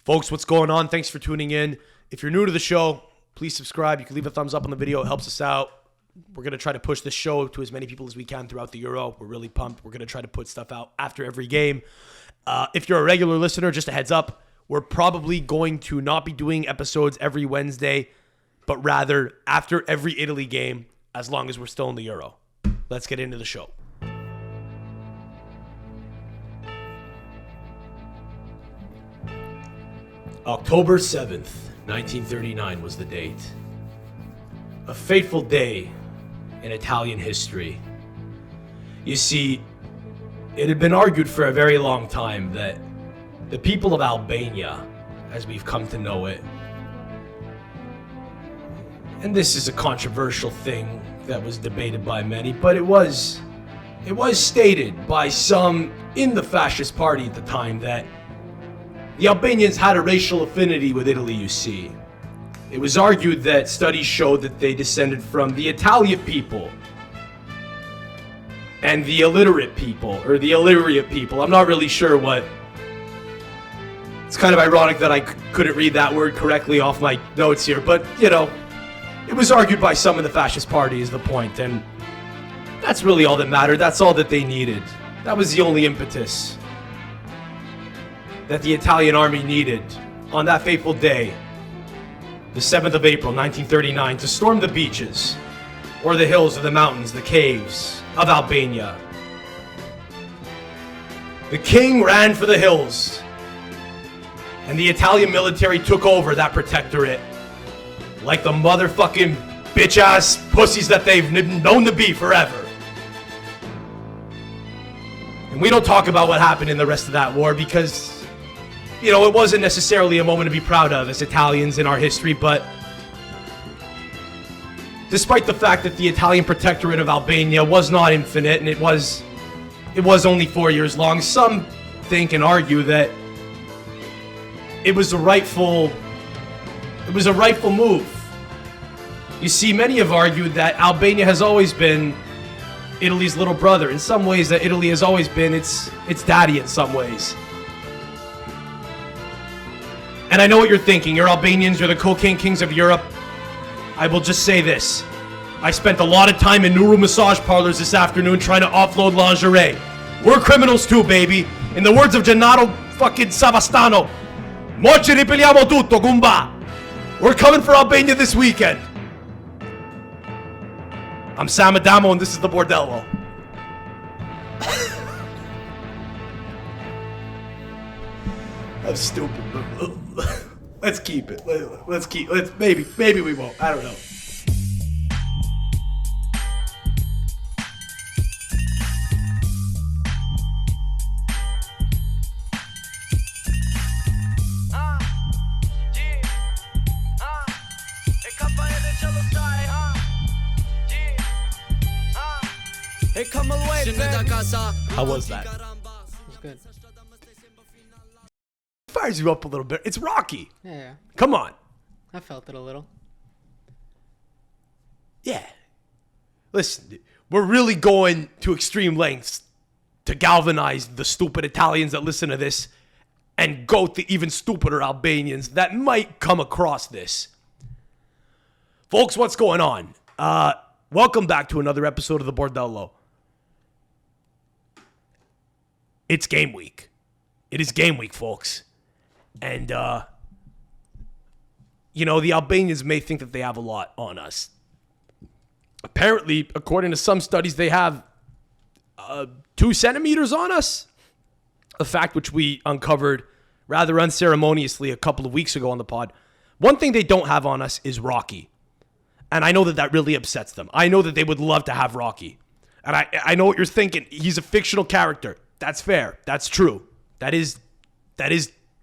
Folks, what's going on? Thanks for tuning in. If you're new to the show, please subscribe. You can leave a thumbs up on the video. It helps us out. We're going to try to push this show to as many people as we can throughout the Euro. We're really pumped. We're going to try to put stuff out after every game. If you're a regular listener, just a heads up, we're probably going to not be doing episodes every Wednesday, but rather after every Italy game, as long as we're still in the Euro. Let's get into the show. October 7th, 1939 was the date. A fateful day in Italian history. You see, it had been argued for a very long time that the people of Albania, as we've come to know it, and this is a controversial thing that was debated by many, but it was stated by some in the fascist party at the time that the Albanians had a racial affinity with Italy, you see. It was argued that studies showed that they descended from the Italian people and the illiterate people, or the illiterate people. I'm not really sure what. It's kind of ironic that I couldn't read that word correctly off my notes here, but, you know, it was argued by some in the fascist party is the point, and that's really all that mattered. That's all that they needed. That was the only impetus that the Italian army needed on that fateful day, the 7th of April, 1939, to storm the beaches, or the hills or the mountains, the caves of Albania. The king ran for the hills, and the Italian military took over that protectorate like the motherfucking bitch-ass pussies that they've known to be forever. And we don't talk about what happened in the rest of that war because, you know, it wasn't necessarily a moment to be proud of as Italians in our history, but despite the fact that the Italian protectorate of Albania was not infinite and it was only 4 years long, some think and argue that it was a rightful move. You see, many have argued that Albania has always been Italy's little brother. In some ways, that Italy has always been its daddy in some ways. And I know what you're thinking. You're Albanians, you're the cocaine kings of Europe. I will just say this. I spent a lot of time in nuru massage parlors this afternoon trying to offload lingerie. We're criminals too, baby. In the words of Gennaro fucking Savastano, mo ci ripeliamo tutto, Gumba. We're coming for Albania this weekend. I'm Sam Adamo, and this is the Bordello. I'm stupid. Let's keep it. Maybe we won't. I don't know. How was that? It was good. Fires you up a little bit. It's Rocky. Yeah. Come on. I felt it a little. Yeah. Listen, we're really going to extreme lengths to galvanize the stupid Italians that listen to this and go to even stupider Albanians that might come across this. Folks, what's going on? Welcome back to another episode of the Bordello. It's game week. It is game week, folks. And, you know, the Albanians may think that they have a lot on us. Apparently, according to some studies, they have 2 centimeters on us. A fact which we uncovered rather unceremoniously a couple of weeks ago on the pod. One thing they don't have on us is Rocky. And I know that that really upsets them. I know that they would love to have Rocky. And I know what you're thinking. He's a fictional character. That's fair. That's true. That is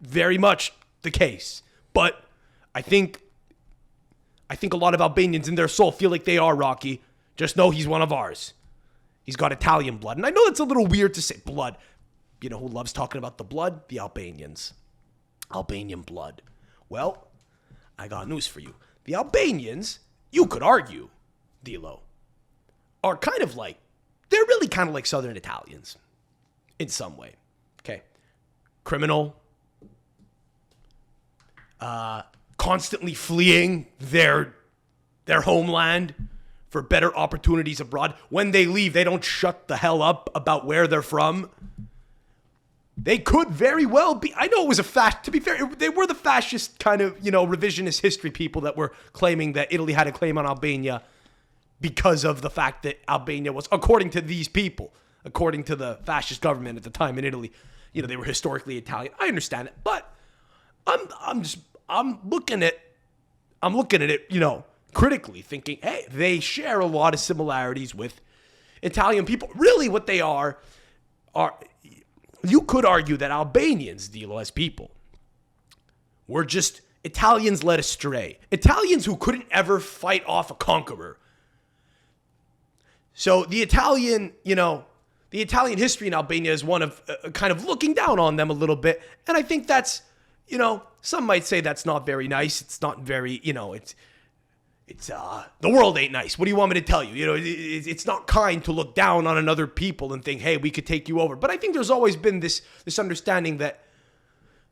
very much the case. But I think a lot of Albanians in their soul feel like they are Rocky. Just know he's one of ours. He's got Italian blood. And I know that's a little weird to say. Blood. You know who loves talking about the blood? The Albanians. Albanian blood. Well, I got news for you. The Albanians, you could argue, Dilo, are kind of like, they're really kind of like Southern Italians. In some way. Okay. Criminal. constantly fleeing their homeland for better opportunities abroad. When they leave, they don't shut the hell up about where they're from. They could very well be. I know it was to be fair, they were the fascist kind of, revisionist history people that were claiming that Italy had a claim on Albania because of the fact that Albania was, according to these people, according to the fascist government at the time in Italy, they were historically Italian. I understand it, but I'm looking at it, critically, thinking, hey, they share a lot of similarities with Italian people. Really, what they are you could argue that Albanians, Dilo, as people, were just Italians led astray. Italians who couldn't ever fight off a conqueror. So the Italian history in Albania is one of kind of looking down on them a little bit. And I think that's, some might say that's not very nice. It's not very, the world ain't nice. What do you want me to tell you? It's not kind to look down on another people and think, hey, we could take you over. But I think there's always been this understanding that,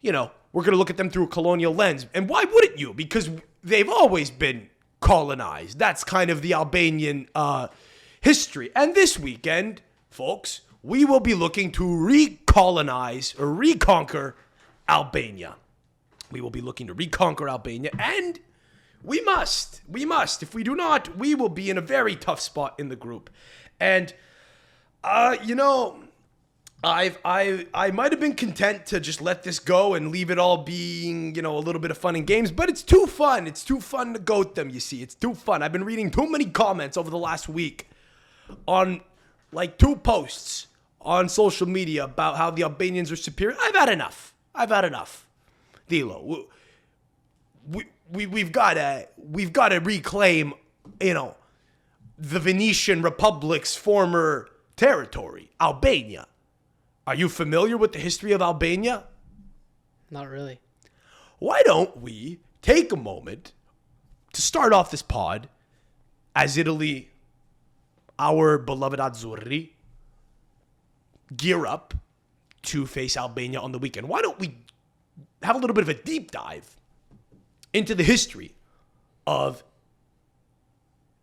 we're going to look at them through a colonial lens. And why wouldn't you? Because they've always been colonized. That's kind of the Albanian history. And this weekend, folks, we will be looking to recolonize or reconquer Albania. We will be looking to reconquer Albania, and we must. If we do not, we will be in a very tough spot in the group. And, I might have been content to just let this go and leave it all being, a little bit of fun and games, but it's too fun. It's too fun to goat them, you see. It's too fun. I've been reading too many comments over the last week on, 2 posts on social media about how the Albanians are superior. I've had enough. Dilo, we've got to reclaim, the Venetian Republic's former territory, Albania. Are you familiar with the history of Albania? Not really. Why don't we take a moment to start off this pod as Italy, our beloved Azzurri, gear up to face Albania on the weekend? Why don't we have a little bit of a deep dive into the history of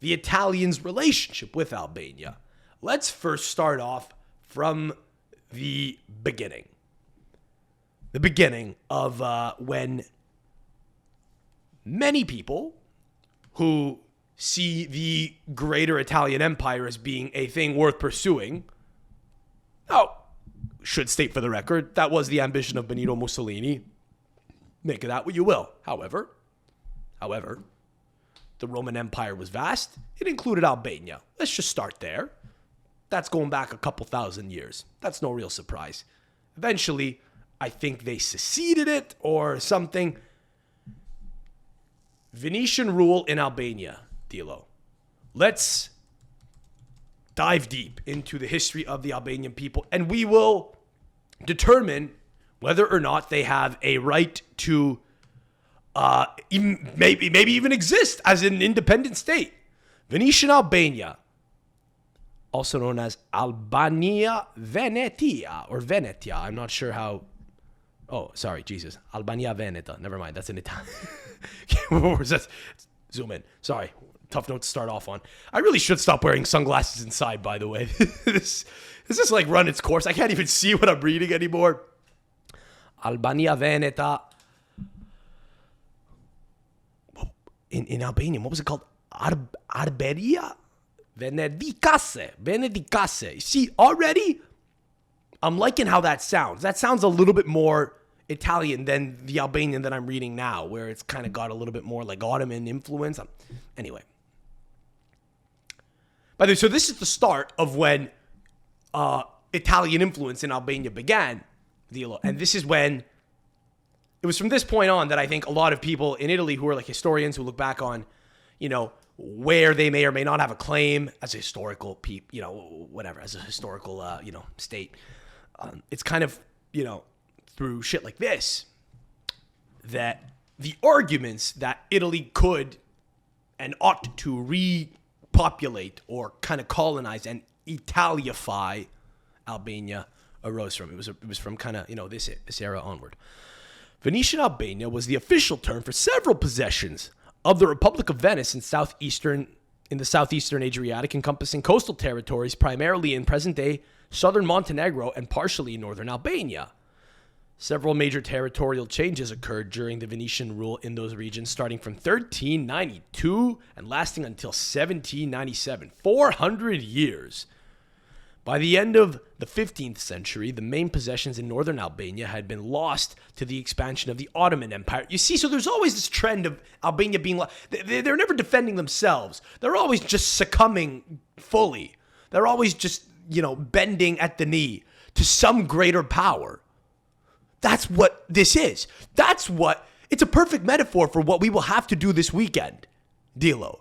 the Italians' relationship with Albania? Let's first start off from the beginning. The beginning of when many people who see the greater Italian Empire as being a thing worth pursuing, should state for the record, that was the ambition of Benito Mussolini. Make of that what you will. However, the Roman Empire was vast. It included Albania. Let's just start there. That's going back a couple thousand years. That's no real surprise. Eventually, I think they seceded it or something. Venetian rule in Albania, Dilo. Let's dive deep into the history of the Albanian people, and we will determine whether or not they have a right to maybe even exist as an independent state. Venetian Albania, also known as Albania Venetia or Venetia. I'm not sure how. Oh, sorry, Jesus. Albania Veneta. Never mind. That's an Italian. Zoom in. Sorry. Tough note to start off on. I really should stop wearing sunglasses inside, by the way. This is like run its course. I can't even see what I'm reading anymore. Albania Veneta. In Albanian, what was it called? Arberia? Venedicasse. See, already, I'm liking how that sounds. That sounds a little bit more Italian than the Albanian that I'm reading now, where it's kind of got a little bit more like Ottoman influence. Anyway. By the way, so this is the start of when Italian influence in Albania began. And this is when, it was from this point on that I think a lot of people in Italy who are like historians who look back on, where they may or may not have a claim as a historical as a historical, state. It's kind of, through shit like this that the arguments that Italy could and ought to repopulate or kind of colonize and Italiafy Albania arose from. It was from kind of, this era onward. Venetian Albania was the official term for several possessions of the Republic of Venice in the southeastern Adriatic, encompassing coastal territories primarily in present-day southern Montenegro and partially in northern Albania. Several major territorial changes occurred during the Venetian rule in those regions, starting from 1392 and lasting until 1797, 400 years. By the end of the 15th century, the main possessions in northern Albania had been lost to the expansion of the Ottoman Empire. You see, so there's always this trend of Albania being they're never defending themselves. They're always just succumbing fully. They're always just, bending at the knee to some greater power. That's what this is. It's a perfect metaphor for what we will have to do this weekend, Dilo.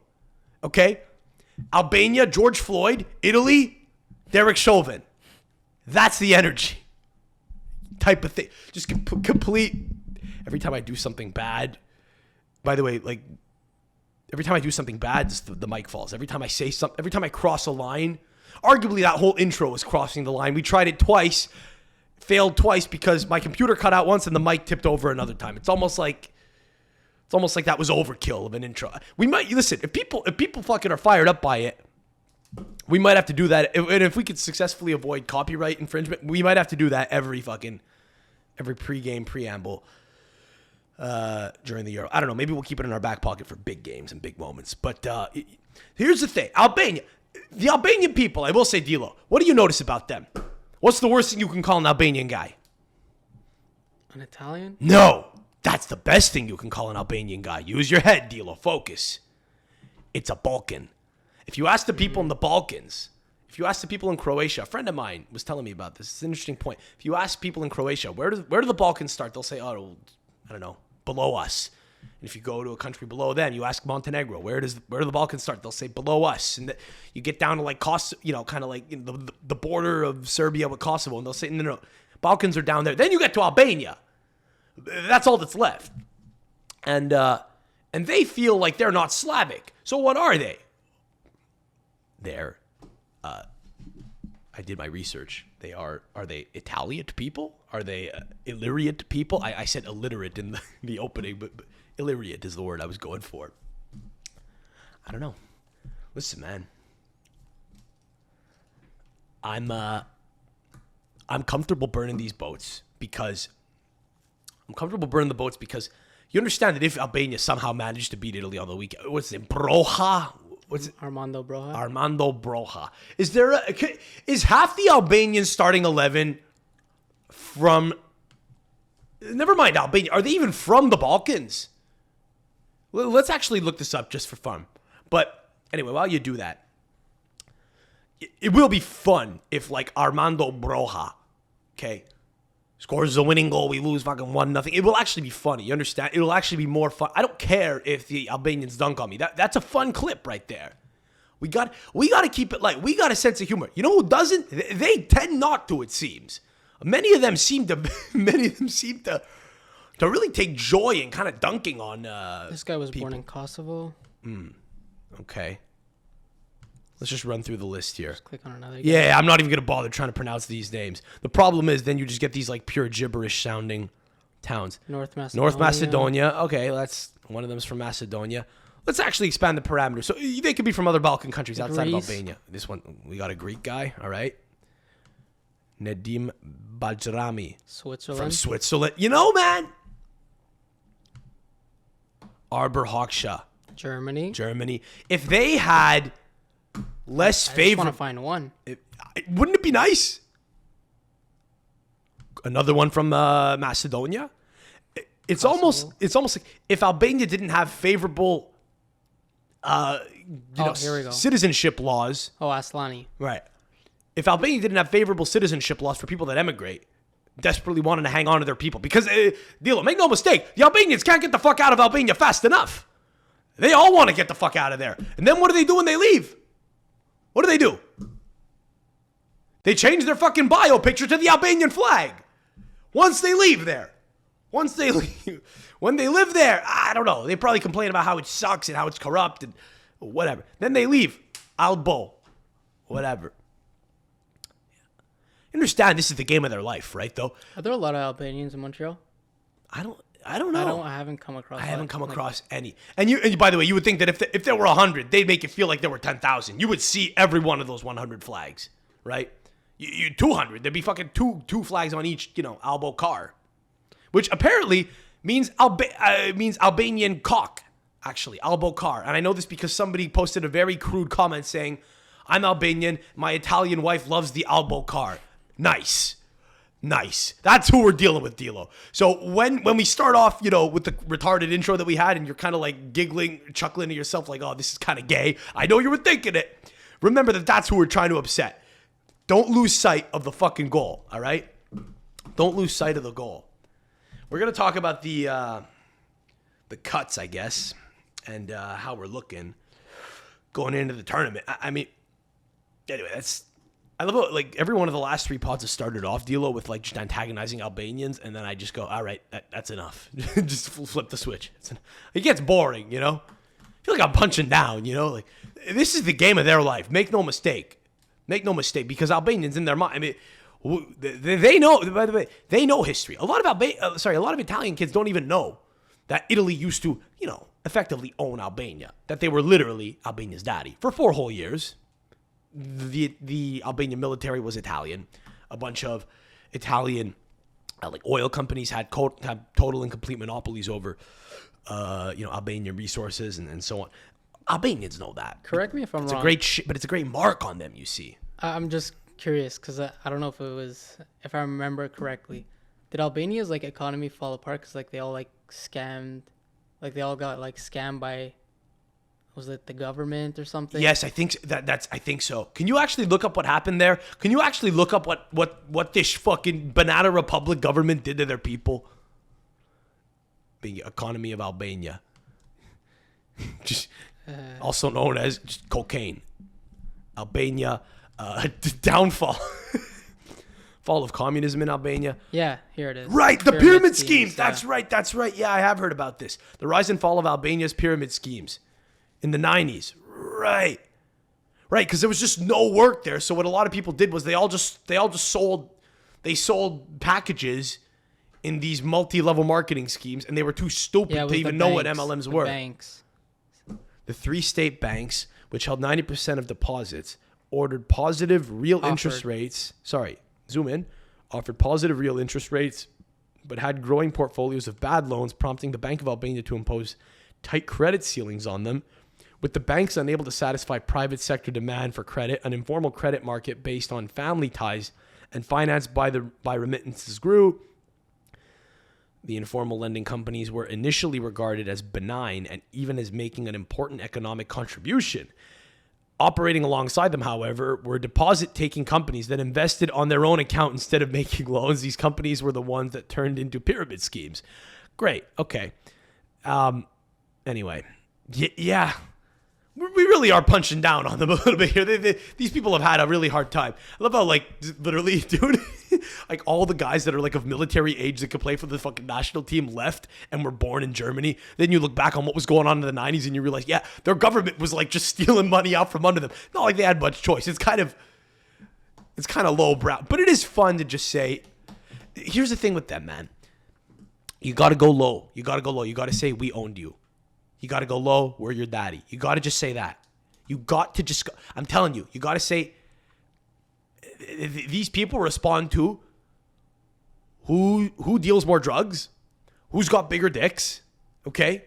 Okay? Albania, George Floyd, Italy, Derek Chauvin. That's the energy type of thing. Just complete. Every time I do something bad, by the way, every time I do something bad, the mic falls. Every time I say something, every time I cross a line, arguably that whole intro is crossing the line. We tried it twice, failed twice because my computer cut out once and the mic tipped over another time. It's almost like that was overkill of an intro. We might listen if people fucking are fired up by it. We might have to do that, and if we could successfully avoid copyright infringement, we might have to do that every pregame preamble during the Euro. I don't know. Maybe we'll keep it in our back pocket for big games and big moments. But here's the thing: the Albanian people. I will say, Dilo, what do you notice about them? What's the worst thing you can call an Albanian guy? An Italian? No, that's the best thing you can call an Albanian guy. Use your head, Dilo. Focus. It's a Balkan. If you ask the people in the Balkans, if you ask the people in Croatia, a friend of mine was telling me about this. It's an interesting point. If you ask people in Croatia, where do the Balkans start? They'll say, I don't know, below us. And if you go to a country below them, you ask Montenegro, where do the Balkans start? They'll say below us. And you get down to like Kosovo, kind of like the border of Serbia with Kosovo, and they'll say, no, Balkans are down there. Then you get to Albania. That's all that's left. And they feel like they're not Slavic. So what are they? I did my research. Are they Italian people? Are they Illyriate people? I said illiterate in the opening, but Illyriate is the word I was going for. I don't know. Listen, man. I'm comfortable burning these boats because you understand that if Albania somehow managed to beat Italy on the weekend, what's it, Broha? What's it? Armando Broja. Armando Broja. Is half the Albanian starting 11 from? Never mind Albania. Are they even from the Balkans? Let's actually look this up just for fun. But anyway, while you do that, it will be fun if like Armando Broja, okay, scores a winning goal. We lose fucking 1-0. It will actually be funny. You understand? It will actually be more fun. I don't care if the Albanians dunk on me. That's a fun clip right there. We got to keep it light. We got a sense of humor. You know who doesn't? They tend not to. It seems. Many of them seem to really take joy in kind of dunking on. This guy was born in Kosovo. Okay. Let's just run through the list here. Just click on another guy. Yeah, I'm not even going to bother trying to pronounce these names. The problem is then you just get these like pure gibberish sounding towns. North Macedonia. Okay, that's one of them's from Macedonia. Let's actually expand the parameters. So they could be from other Balkan countries outside of Albania. This one, we got a Greek guy, all right? Nedim Bajrami. Switzerland. From Switzerland. You know, man. Arbor Hoxha. Germany. If they had less favorable. I just want to find one. Wouldn't it be nice? Another one from Macedonia. It's almost like if Albania didn't have favorable, here we go. citizenship laws. Oh, Aslani. Right. If Albania didn't have favorable citizenship laws for people that emigrate, desperately wanting to hang on to their people, because Dilo, make no mistake, the Albanians can't get the fuck out of Albania fast enough. They all want to get the fuck out of there. And then what do they do when they leave? What do? They change their fucking bio picture to the Albanian flag. Once they leave there. When they live there, I don't know. They probably complain about how it sucks and how it's corrupt and whatever. Then they leave. Albo. Whatever. Understand this is the game of their life, right, though? Are there a lot of Albanians in Montreal? I don't... I don't know. I haven't come across. I haven't come across any. And by the way, you would think that if there were 100, they'd make it feel like there were 10,000. You would see every one of those 100 flags, right? You 200, there'd be fucking two flags on each, Albo car, which apparently means Albanian cock. Actually, Albo car. And I know this because somebody posted a very crude comment saying, "I'm Albanian. My Italian wife loves the Albo car." Nice. That's who we're dealing with, Dilo. So when we start off, with the retarded intro that we had, and you're kind of like giggling, chuckling to yourself like, "Oh, this is kind of gay." I know you were thinking it. Remember that's who we're trying to upset. Don't lose sight of the fucking goal, all right? Don't lose sight of the goal. We're going to talk about the cuts, I guess, and how we're looking going into the tournament. I mean, anyway, I love how, like, every one of the last 3 pods has started off, Dilo, with, like, just antagonizing Albanians, and then I just go, all right, that's enough. Just flip the switch. It gets boring, I feel like I'm punching down, like, this is the game of their life. Make no mistake. Because Albanians in their mind, I mean, they know, by the way, they know history. A lot of Italian kids don't even know that Italy used to, effectively own Albania, that they were literally Albania's daddy for 4 whole years. The Albanian military was Italian. A bunch of Italian like oil companies had total and complete monopolies over Albanian resources and so on. Albanians know that. Correct me if I'm wrong. It's a great but it's a great mark on them, you see. I'm just curious because I don't know if I remember correctly. Did Albania's like economy fall apart because like they all like scammed, like they all got like scammed by, was it the government or something? Yes, I think I think so. Can you actually look up what happened there? Can you actually look up what this fucking Banana Republic government did to their people? The economy of Albania. Just also known as just cocaine. Albania downfall. Fall of communism in Albania. Yeah, here it is. Right, the pyramid schemes. Yeah. That's right. Yeah, I have heard about this. The rise and fall of Albania's pyramid schemes. In the 90s. Right, because there was just no work there. So what a lot of people did was they all just sold packages in these multi-level marketing schemes, and they were too stupid to even know what MLMs were. Banks. The 3 state banks, which held 90% of deposits, ordered positive real interest rates. Sorry, zoom in. Offered positive real interest rates, but had growing portfolios of bad loans, prompting the Bank of Albania to impose tight credit ceilings on them. With the banks unable to satisfy private sector demand for credit, an informal credit market based on family ties and financed by remittances grew. The informal lending companies were initially regarded as benign and even as making an important economic contribution. Operating alongside them, however, were deposit-taking companies that invested on their own account instead of making loans. These companies were the ones that turned into pyramid schemes. Great. Okay. Anyway. Yeah. We really are punching down on them a little bit here. These people have had a really hard time. I love how, like, literally, dude, like, all the guys that are, like, of military age that could play for the fucking national team left and were born in Germany. Then you look back on what was going on in the 90s and you realize, yeah, their government was, like, just stealing money out from under them. Not like they had much choice. It's kind of lowbrow. But it is fun to just say, here's the thing with them, man. You got to go low. You got to say, we owned you. You got to go low, we're your daddy. You got to just say that. You got to just, I'm telling you, you got to say, these people respond to who deals more drugs, who's got bigger dicks, okay?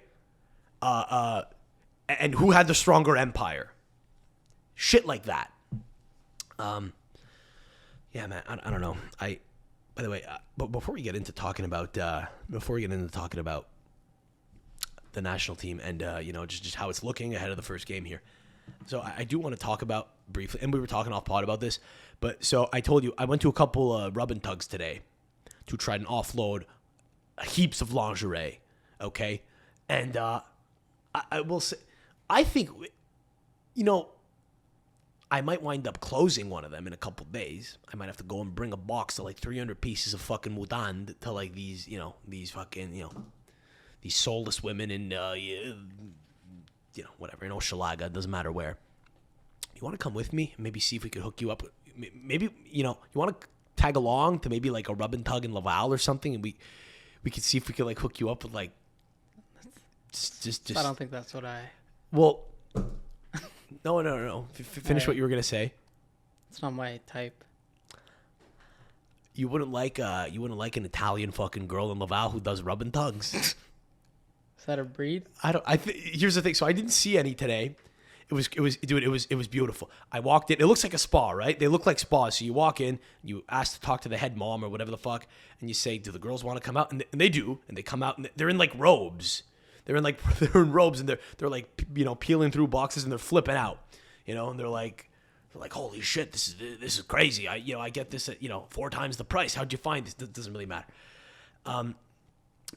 And who had the stronger empire. Shit like that. Yeah, man, I don't know. By the way, but before we get into talking about the national team and just how it's looking ahead of the first game here. So I do want to talk about briefly, and we were talking off pod about this, but so I told you I went to a couple rub and tugs today to try and offload heaps of lingerie, okay? And I will say, I think, I might wind up closing one of them in a couple days. I might have to go and bring a box of like 300 pieces of fucking mutand to like these fucking, these soulless women in, whatever, in Oshalaga, doesn't matter where. You want to come with me? Maybe see if we could hook you up. Maybe, you want to tag along to maybe like a rub and tug in Laval or something, and We could see if we could like hook you up with like. Just. I don't think that's what I. Well. No. Finish what you were gonna say. It's not my type. You wouldn't like an Italian fucking girl in Laval who does rub and tugs. Is that a breed? Here's the thing. So I didn't see any today. It was beautiful. I walked in. It looks like a spa, right? They look like spas. So you walk in, you ask to talk to the head mom or whatever the fuck, and you say, "Do the girls want to come out?" And they do, and they come out, and they're in like robes. They're in robes, and they're like, you know, peeling through boxes, and they're flipping out, you know, and they're like, holy shit, this is crazy. I get this at 4 times the price. How'd you find this? It doesn't really matter. But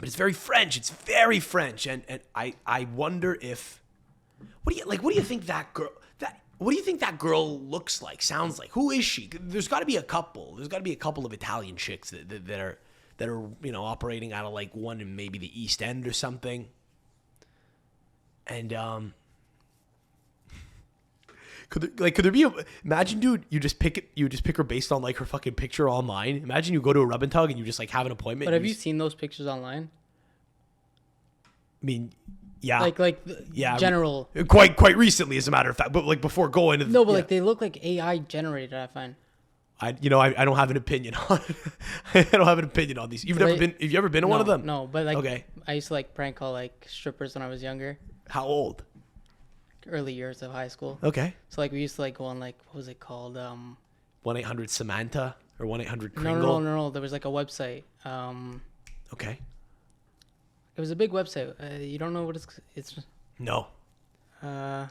it's very French. It's very French, and I wonder if. What do you think that girl looks like, sounds like? Who is she? There's got to be a couple. There's got to be a couple of Italian chicks that are operating out of like one in maybe the East End or something. And could there be imagine, dude, you just pick her based on like her fucking picture online. Imagine you go to a rub and tug and you just like have an appointment. But have you seen those pictures online? I mean, yeah, yeah, general. Quite recently, as a matter of fact, but like before going to like they look like AI generated. I find. I don't have an opinion on. I don't have an opinion on these. Have you ever been to one of them? No, but like, okay. I used to like prank call like strippers when I was younger. How old? Early years of high school. Okay. So like we used to like go on like, what was it called? 1-800-Samantha or 1-800-Kringle? No. There was like a website. Okay. It was a big website. You don't know what it's. No. It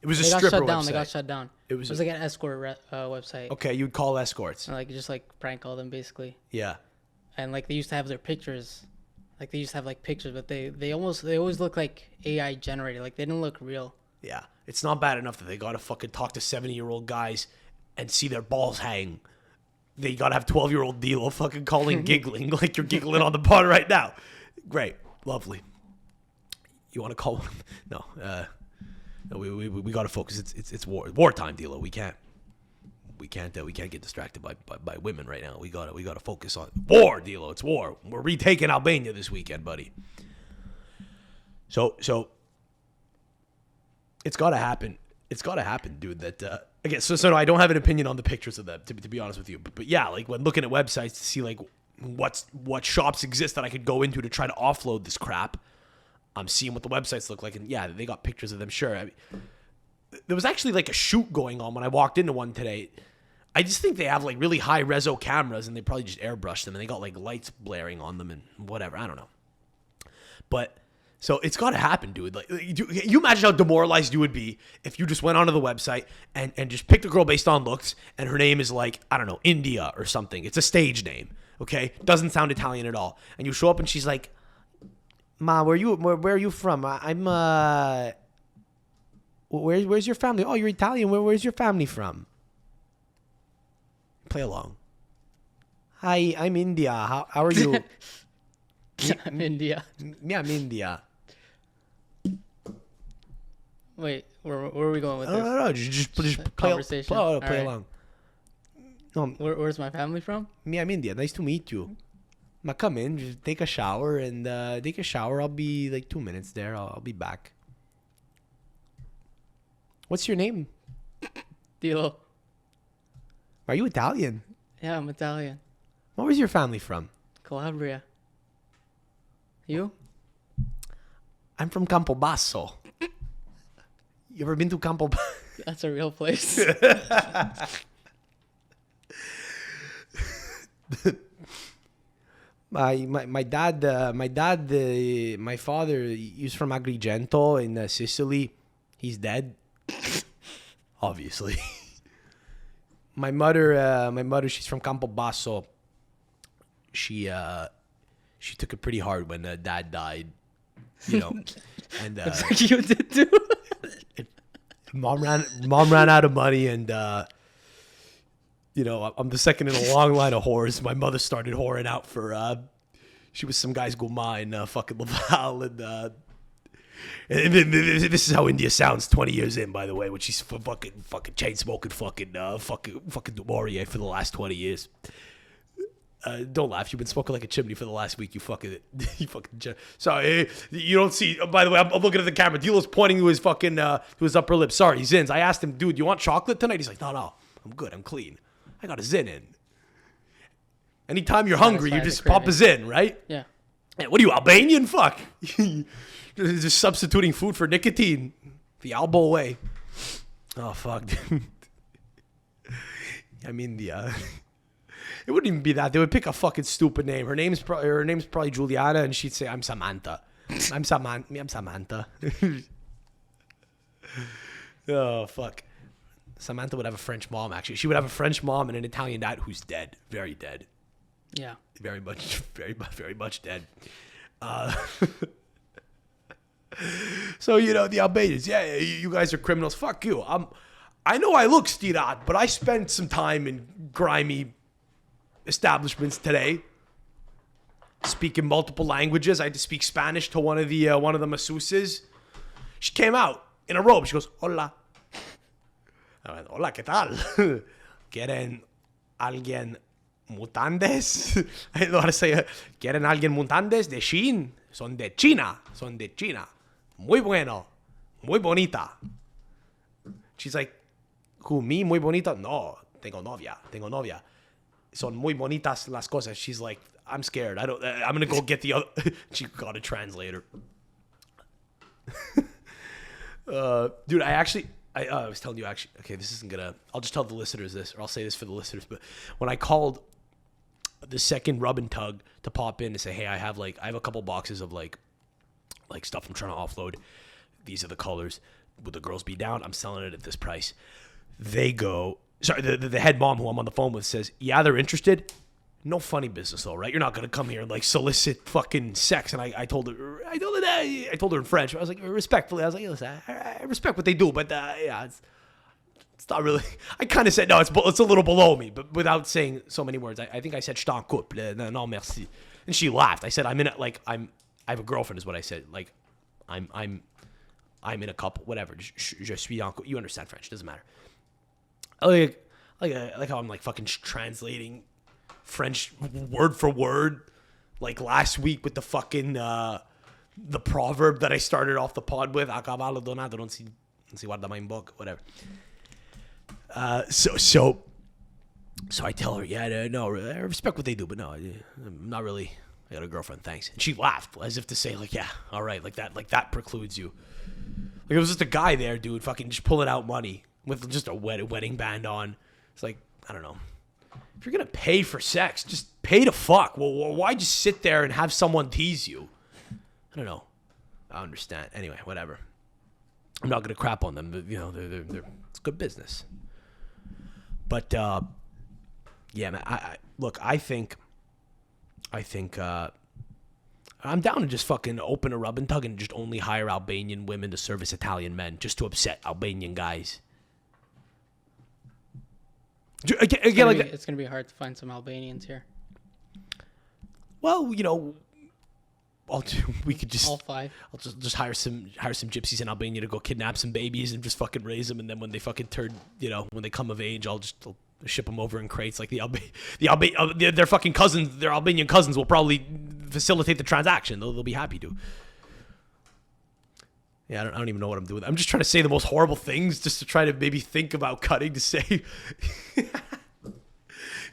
was a stripper website. They got shut down. It was like an escort website. Okay, you'd call escorts. And like just like prank call them basically. Yeah. And like they used to have their pictures. Like they used to have like pictures, but they always look like AI generated. Like they didn't look real. Yeah. It's not bad enough that they gotta fucking talk to 70-year-old guys and see their balls hang. They gotta have 12-year-old Dilo fucking calling giggling like you're giggling on the pod right now. Great. Lovely. You want to call one? No. No, we got to focus. It's wartime, Dilo. We can't get distracted by women right now. We got to focus on war, Dilo. It's war. We're retaking Albania this weekend, buddy. So it's got to happen. It's got to happen, dude. That again. So no, I don't have an opinion on the pictures of them, to be honest with you. But yeah, like when looking at websites to see like what shops exist that I could go into to try to offload this crap. I'm seeing what the websites look like, and yeah, they got pictures of them. Sure, I mean, there was actually like a shoot going on when I walked into one today. I just think they have like really high reso cameras, and they probably just airbrushed them, and they got like lights blaring on them and whatever. I don't know, but so it's got to happen, dude. Like, you imagine how demoralized you would be if you just went onto the website and just picked a girl based on looks, and her name is like, I don't know, India or something. It's a stage name, okay? Doesn't sound Italian at all, and you show up and she's like, Ma, where are you from? I'm where's your family? Oh, you're Italian. Where's your family from? Play along. Hi, I'm India. How are you? I'm India. Yeah, I'm India. Wait, where are we going with this? No. Just play conversation. Play along. No, where's my family from? Me, I'm India. Nice to meet you. Ma, come in, just take a shower, and take a shower. I'll be like 2 minutes there. I'll be back. What's your name? Dilo. Are you Italian? Yeah, I'm Italian. Where's your family from? Calabria. You? I'm from Campobasso. You ever been to Campobasso? That's a real place. My father, he's from Agrigento in Sicily. He's dead. Obviously. My mother, she's from Campobasso. She took it pretty hard when dad died, you know. And Looks like you did too. mom ran out of money, and you know, I'm the second in a long line of whores. My mother started whoring out for she was some guy's guma in fucking Laval, and this is how India sounds 20 years in, by the way, when she's fucking chain smoking fucking Dumouriez for the last 20 years. Don't laugh. You've been smoking like a chimney for the last week. You fucking sorry. You don't see. By the way, I'm looking at the camera. Dilo's pointing to his upper lip. Sorry, Zins. I asked him, dude, you want chocolate tonight? He's like, no, I'm good. I'm clean. I got a Zin in. Anytime you're hungry, you just pop a Zin, right? Yeah. Hey, what are you, Albanian? Fuck. Just substituting food for nicotine. The Albo way. Oh fuck. I mean it wouldn't even be that. They would pick a fucking stupid name. Her name's probably Juliana, and she'd say, "I'm Samantha. I'm Samantha." Oh fuck. Samantha would have a French mom. Actually, she would have a French mom and an Italian dad who's dead, very dead. Yeah. Very much dead. So the Albanians. Yeah, you guys are criminals. Fuck you. I know I look stirat, but I spent some time in grimy establishments today, speaking multiple languages. I had to speak Spanish to one of the masseuses. She came out in a robe. She goes, "Hola." I went, "Hola, ¿qué tal? ¿Quieren alguien mutantes?" I didn't know how to say it. "Quieren alguien mutantes de Shin? Son de China. Muy bueno. Muy bonita." She's like, "Who, me? Muy bonita? No, tengo novia. Son muy bonitas las cosas." She's like, "I'm scared. I'm going to go get the other." She got a translator. Dude, I was telling you, actually, okay, this isn't going to, I'll just tell the listeners this, or I'll say this for the listeners, but when I called the second rub and tug to pop in and say, "Hey, I have a couple boxes of like stuff I'm trying to offload. These are the colors. Would the girls be down? I'm selling it at this price." They go, sorry, the head mom who I'm on the phone with says, "Yeah, they're interested. No funny business though, right? You're not going to come here and solicit fucking sex." And I told her in French. I was like, respectfully, "Listen, I respect what they do, but yeah, it's not really." I kind of said, "No, it's a little below me," but without saying so many words. I think I said, "Je t'en couple, non merci," and she laughed. I said, "I have a girlfriend," is what I said. I'm in a couple, whatever. Je suis en couple. You understand French? Doesn't matter. I like how I'm fucking translating French word for word, like last week with the fucking the proverb that I started off the pod with. "A cavallo donato non si guarda mai in bocca," whatever. So I tell her, "Yeah, no, I respect what they do, but no, I'm not really. I got a girlfriend, thanks." And she laughed as if to say, "Yeah, all right, like that precludes you." It was just a guy there, dude, fucking just pulling out money with just a wedding band on. It's like, I don't know. If you're going to pay for sex, just pay to fuck. Well, why just sit there and have someone tease you? I don't know. I understand. Anyway, whatever. I'm not going to crap on them. But, they're it's good business. But, yeah, man, I think I'm down to just fucking open a rub and tug and just only hire Albanian women to service Italian men just to upset Albanian guys. It's gonna be hard to find some Albanians here. Well, we could just all five. I'll just hire some gypsies in Albania to go kidnap some babies and just fucking raise them, and then when they fucking turn, when they come of age, I'll ship them over in crates. Like their fucking cousins, their Albanian cousins will probably facilitate the transaction. They'll be happy to. Yeah, I don't even know what I'm doing. I'm just trying to say the most horrible things just to try to maybe think about cutting to say.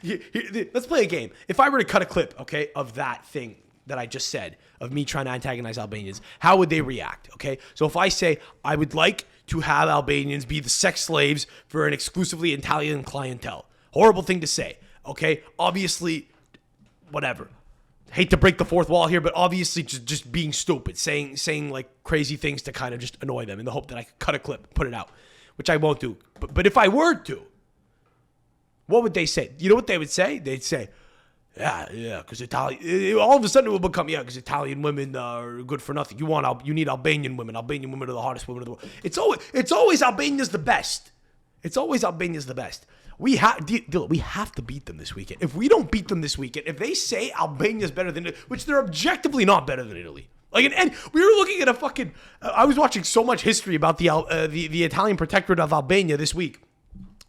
Let's play a game. If I were to cut a clip, okay, of that thing that I just said, of me trying to antagonize Albanians, how would they react, okay? So if I say, I would like to have Albanians be the sex slaves for an exclusively Italian clientele. Horrible thing to say, okay? Obviously, whatever. Hate to break the fourth wall here, but obviously just being stupid, saying like crazy things to kind of just annoy them in the hope that I could cut a clip, put it out, which I won't do. But if I were to, what would they say? You know what they would say? They'd say, yeah, because Italian. All of a sudden it will become, because Italian women are good for nothing. You need Albanian women. Albanian women are the hottest women in the world. It's always Albania's the best. It's always Albania's the best. We have to beat them this weekend. If we don't beat them this weekend, if they say Albania's better than Italy, which they're objectively not better than Italy. And we were looking at a fucking. I was watching so much history about the Italian protectorate of Albania this week.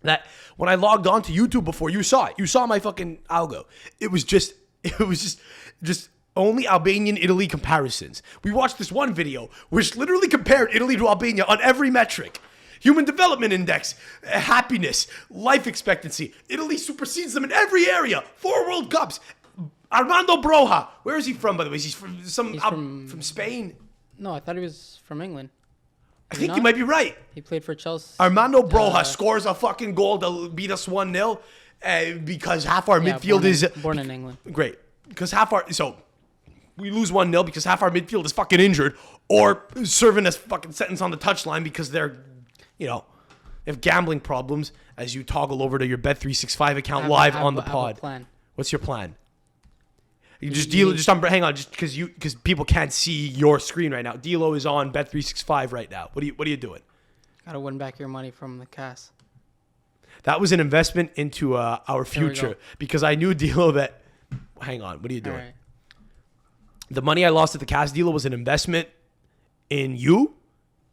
that when I logged on to YouTube before, you saw it. You saw my fucking algo. It was just only Albanian Italy comparisons. We watched this one video which literally compared Italy to Albania on every metric. Human Development Index, happiness, life expectancy. Italy supersedes them in every area. 4 World Cups. Armando Broja. Where is he from, by the way? He's from from Spain. No, I thought he was from England. I think you might be right. He played for Chelsea. Armando Broja scores a fucking goal to beat us 1-0 because half our midfield is... Born in England. Great. Because so we lose 1-0 because half our midfield is fucking injured or serving us fucking sentence on the touchline because they're, they have gambling problems as you toggle over to your Bet365 account live on the pod. Plan. What's your plan? You hang on, just because people can't see your screen right now. Dilo is on Bet365 right now. What are you doing? Gotta win back your money from the cast. That was an investment into our future because I knew Dilo that. Hang on, what are you doing? Right. The money I lost at the cast, Dilo, was an investment in you.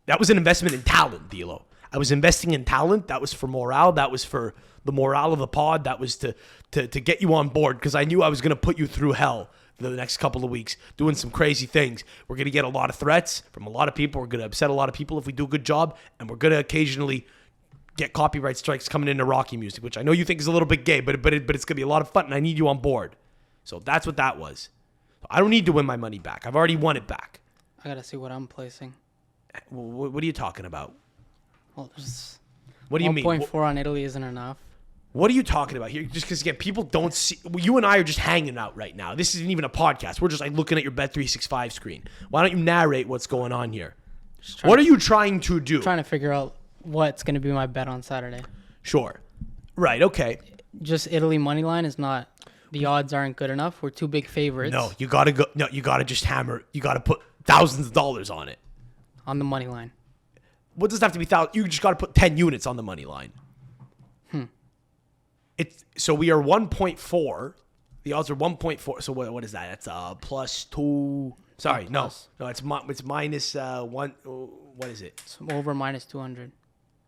That was an investment in talent, Dilo. I was investing in talent. That was for morale. That was for the morale of the pod. That was to get you on board because I knew I was going to put you through hell the next couple of weeks doing some crazy things. We're going to get a lot of threats from a lot of people. We're going to upset a lot of people if we do a good job. And we're going to occasionally get copyright strikes coming into Rocky music, which I know you think is a little bit gay, but it's going to be a lot of fun and I need you on board. So that's what that was. I don't need to win my money back. I've already won it back. I got to see what I'm placing. What are you talking about? Well, there's what do you mean? 1.4 on Italy isn't enough. What are you talking about here? Just because, again, people don't see... You and I are just hanging out right now. This isn't even a podcast. We're just like looking at your Bet365 screen. Why don't you narrate what's going on here? What are you trying to do? Trying to figure out what's going to be my bet on Saturday. Sure. Right, okay. Just Italy money line is not... The odds aren't good enough. We're 2 big favorites. No, you got to go... No, you got to just hammer... You got to put thousands of dollars on it. On the money line. What does it have to be thousands? You just got to put 10 units on the money line. So we are 1.4. The odds are 1.4. So what is that? That's plus 2. Sorry, no, it's minus 1. What is it? It's over minus 200.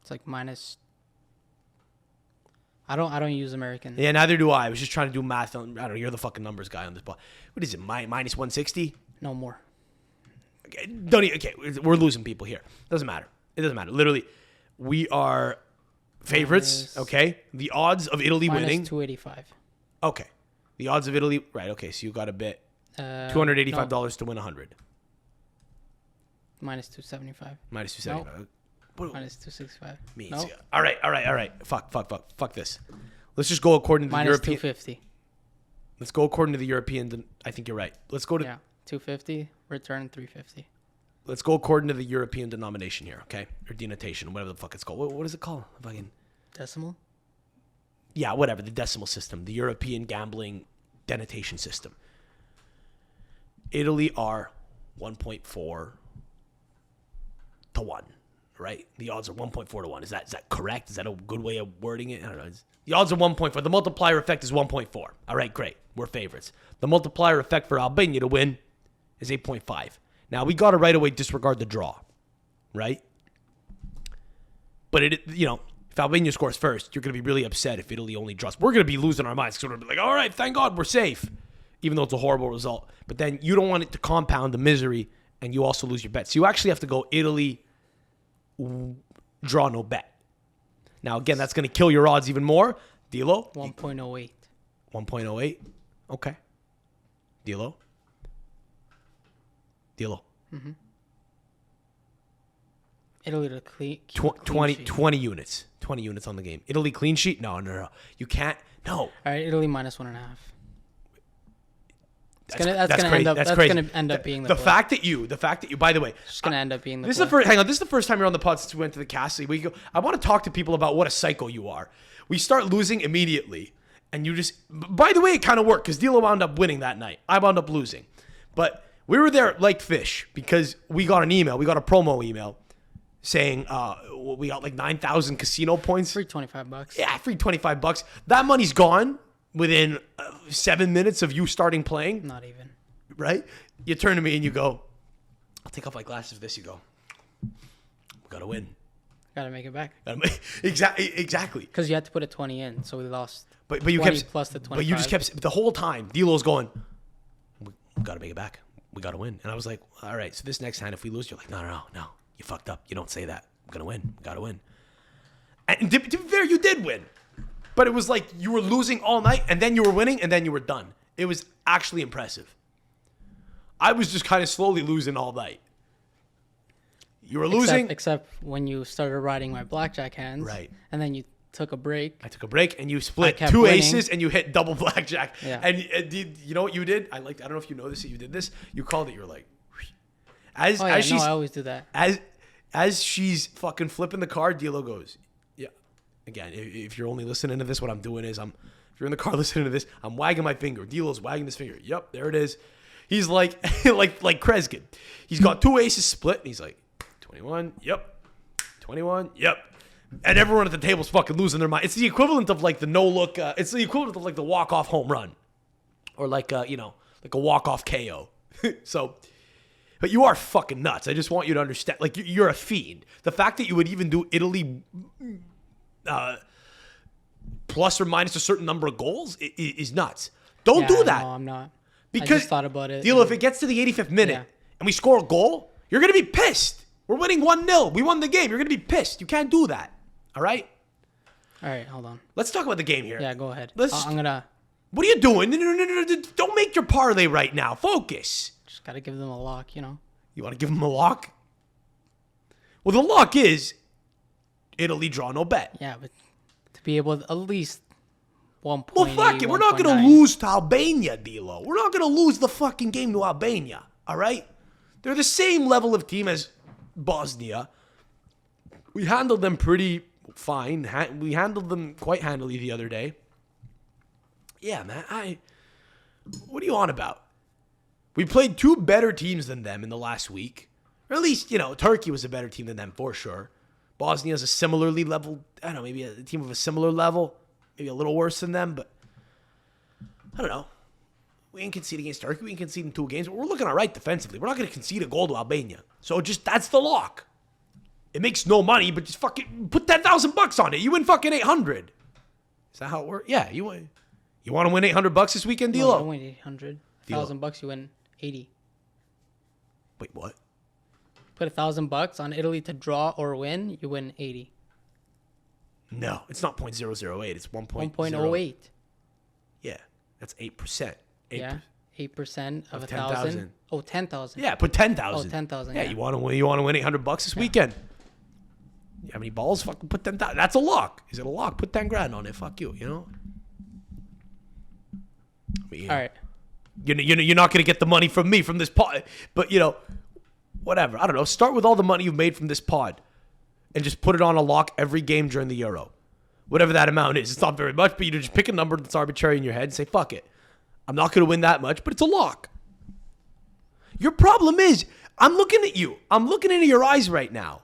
It's like minus. I don't use American. Yeah, neither do I. I was just trying to do math. I don't know. You're the fucking numbers guy on this pod. What is it? Minus 160? No more. Okay, we're losing people here. Doesn't matter. It doesn't matter. Literally, we are favorites. Okay, the odds of Italy winning. Minus 285. Okay, the odds of Italy. Right. Okay, so you got to bet $285 to win 100. Minus 275. Minus 275. Nope. Minus 265. Means. Nope. All right. Fuck this. Let's just go according to the European. Minus 250. Let's go according to the European. I think you're right. Let's go to 250. Return 350. Let's go according to the European denomination here, okay? Or denotation, whatever the fuck it's called. What is it called? Fucking decimal? Yeah, whatever. The decimal system. The European gambling denotation system. Italy are 1.4 to 1, right? The odds are 1.4 to 1. Is that correct? Is that a good way of wording it? I don't know. The odds are 1.4. The multiplier effect is 1.4. All right, great. We're favorites. The multiplier effect for Albania to win is 8.5. Now, we got to right away disregard the draw, right? But, if Albania scores first, you're going to be really upset if Italy only draws. We're going to be losing our minds because we're going to be like, all right, thank God we're safe, even though it's a horrible result. But then you don't want it to compound the misery, and you also lose your bet. So you actually have to go Italy, draw no bet. Now, again, that's going to kill your odds even more. Dilo? 1.08. 1.08? Okay. Dilo? Mm-hmm. Italy to clean 20 units. 20 units on the game. Italy clean sheet? No. You can't. No. All right, Italy minus 1.5. That's crazy. That's gonna end up being the fact that you. By the way, it's gonna end up being the. This is the first. Hang on. This is the first time you're on the pod since we went to the cast. We go. I want to talk to people about what a psycho you are. We start losing immediately, and you just. By the way, it kind of worked because Dilo wound up winning that night. I wound up losing, but we were there like fish because we got an email. We got a promo email saying we got like 9,000 casino points. Free $25. Yeah, free $25. That money's gone within 7 minutes of you starting playing. Not even. Right? You turn to me and you go, I'll take off my glasses for this. You go, we got to win. Gotta make it back. Exactly. Because you had to put a 20 in, so we lost. But you 20 kept plus the 25. But you just kept the whole time. D'Lo's going, we gotta make it back. We gotta win. And I was like, all right. So this next hand, if we lose, you're like, no, you fucked up. You don't say that. I'm gonna win. We gotta win. And to be fair, you did win. But it was like you were losing all night, and then you were winning, and then you were done. It was actually impressive. I was just kind of slowly losing all night. You were losing. Except when you started riding my blackjack hands. Right. And then you took a break. I took a break, and you split kept two winning. aces, and you hit double blackjack. Yeah. And you know what you did? I don't know if you know this. You did this. You called it. You were like, as she's I always do that. as she's fucking flipping the card, D'Lo goes, yeah. Again, if you're only listening to this, what I'm doing is if you're in the car listening to this, I'm wagging my finger. D'Lo's wagging his finger. Yep, there it is. He's like like Kreskin. He's got two aces split, and he's like, 21, yep. 21, yep. And everyone at the table's fucking losing their mind. It's the equivalent of like the no-look, it's the equivalent of like the walk-off home run. Or like, like a walk-off KO. So, but you are fucking nuts. I just want you to understand. Like, you're a fiend. The fact that you would even do Italy plus or minus a certain number of goals is nuts. Don't do that. No, I'm not. Because I just thought about it. D'Lo, if it gets to the 85th minute and we score a goal, you're going to be pissed. We're winning 1-0. We won the game. You're going to be pissed. You can't do that. All right? All right, hold on. Let's talk about the game here. Yeah, go ahead. Let's I'm going to... What are you doing? No. Don't make your parlay right now. Focus. Just got to give them a lock, You want to give them a lock? Well, the lock is Italy draw no bet. Yeah, but to be able to at least 1.8, Well, fuck it. We're not going to lose to Albania, D'Lo. We're not going to lose the fucking game to Albania. All right? They're the same level of team as Bosnia. We handled them pretty fine. We handled them quite handily the other day. Yeah, man. What are you on about? We played two better teams than them in the last week. Or at least, Turkey was a better team than them for sure. Bosnia's a similarly level, I don't know, maybe a team of a similar level. Maybe a little worse than them, but I don't know. We ain't concede against Turkey. We ain't concede in 2 games. But we're looking all right defensively. We're not going to concede a goal to Albania. So that's the lock. It makes no money, but just fucking put $10,000 on it. You win fucking 800. Is that how it works? Yeah, you win. You want to win $800 this weekend, D'Lo? No, I don't win 800. $1,000, you win 80. Wait, what? Put $1,000 on Italy to draw or win, you win 80. No, it's not 0.008. It's 1.08. 1.08. Yeah, that's 8%. Yeah, 8% of 10,000. 1,000. Oh, 10,000. Yeah, put 10,000. Oh, 10,000. Yeah, you want to win $800 this weekend? You have any balls? Fucking put 10,000. That's a lock. Is it a lock? Put 10 grand on it. Fuck you. All right. You're not gonna get the money from me from this pod, but whatever. I don't know. Start with all the money you've made from this pod, and just put it on a lock every game during the Euro, whatever that amount is. It's not very much, but you just pick a number that's arbitrary in your head and say, "Fuck it, I'm not gonna win that much, but it's a lock." Your problem is, I'm looking at you. I'm looking into your eyes right now.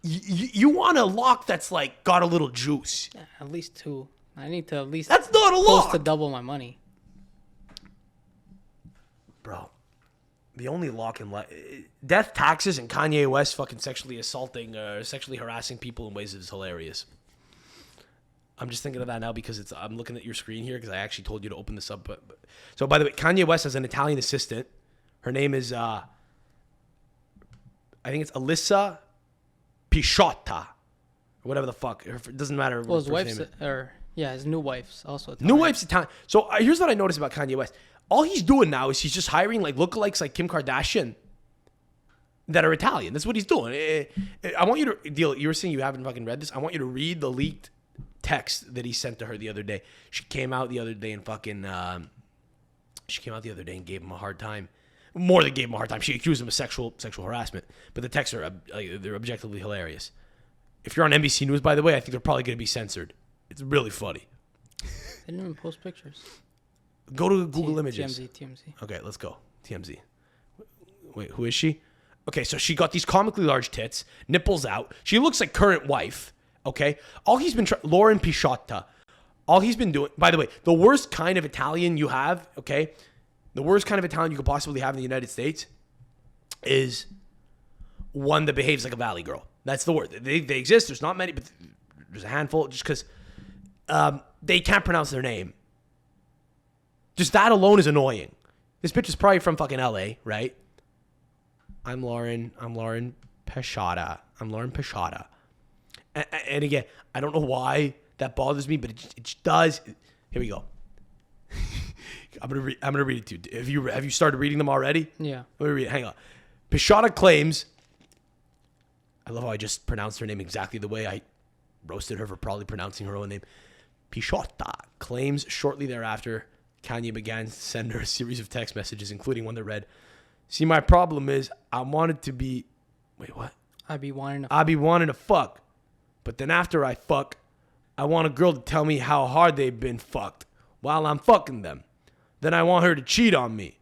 You want a lock that's like got a little juice. Yeah, at least 2. I need to at least. That's not a close lock. to double my money. Bro, the only lock in life, death, taxes, and Kanye West fucking sexually assaulting or sexually harassing people in ways that is hilarious. I'm just thinking of that now because I'm looking at your screen here because I actually told you to open this up. But so by the way, Kanye West has an Italian assistant. Her name is I think it's Alyssa Pisciotta or whatever the fuck. It doesn't matter. Well, his what wife's name is. his new wife's also Italian. New wife's Italian. So here's what I noticed about Kanye West. All he's doing now is he's just hiring like lookalikes like Kim Kardashian that are Italian. That's what he's doing. I want you to deal. You were saying you haven't fucking read this. I want you to read the leaked text that he sent to her the other day. She came out the other day and fucking. She came out the other day and gave him a hard time. More than gave him a hard time. She accused him of sexual harassment. But the texts are they're objectively hilarious. If you're on NBC News, by the way, I think they're probably going to be censored. It's really funny. They didn't even post pictures. Go to Google Images. TMZ. Okay, let's go. TMZ. Wait, who is she? Okay, so she got these comically large tits, nipples out. She looks like current wife. Okay, all he's been Lauren Pisciotta. All he's been doing. By the way, the worst kind of Italian you have. Okay, the worst kind of Italian you could possibly have in the United States is one that behaves like a valley girl. That's the word. They exist. There's not many, but there's a handful just because they can't pronounce their name. Just that alone is annoying. This bitch is probably from fucking LA, right? I'm Lauren Peshada. And again, I don't know why that bothers me, but it does. Here we go. I'm gonna read it to you. Have you started reading them already? Yeah. Let me read it. Hang on. Peshada claims. I love how I just pronounced her name exactly the way I roasted her for probably pronouncing her own name. Peshada claims shortly thereafter, Kanye began to send her a series of text messages, including one that read, "See, my problem is I wanted to be... Wait, what? I be wanting to fuck. But then after I fuck, I want a girl to tell me how hard they've been fucked while I'm fucking them. Then I want her to cheat on me.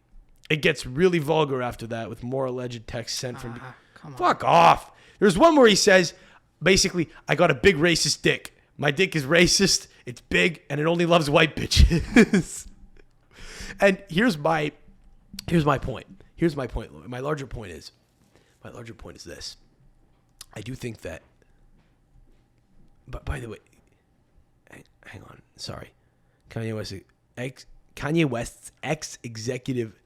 It gets really vulgar after that with more alleged texts sent from... Come on. Fuck off. There's one where he says, basically, I got a big racist dick. My dick is racist, it's big, and it only loves white bitches." And here's my point. My larger point is this. I do think that, but by the way, hang on, sorry. Kanye West's ex-executive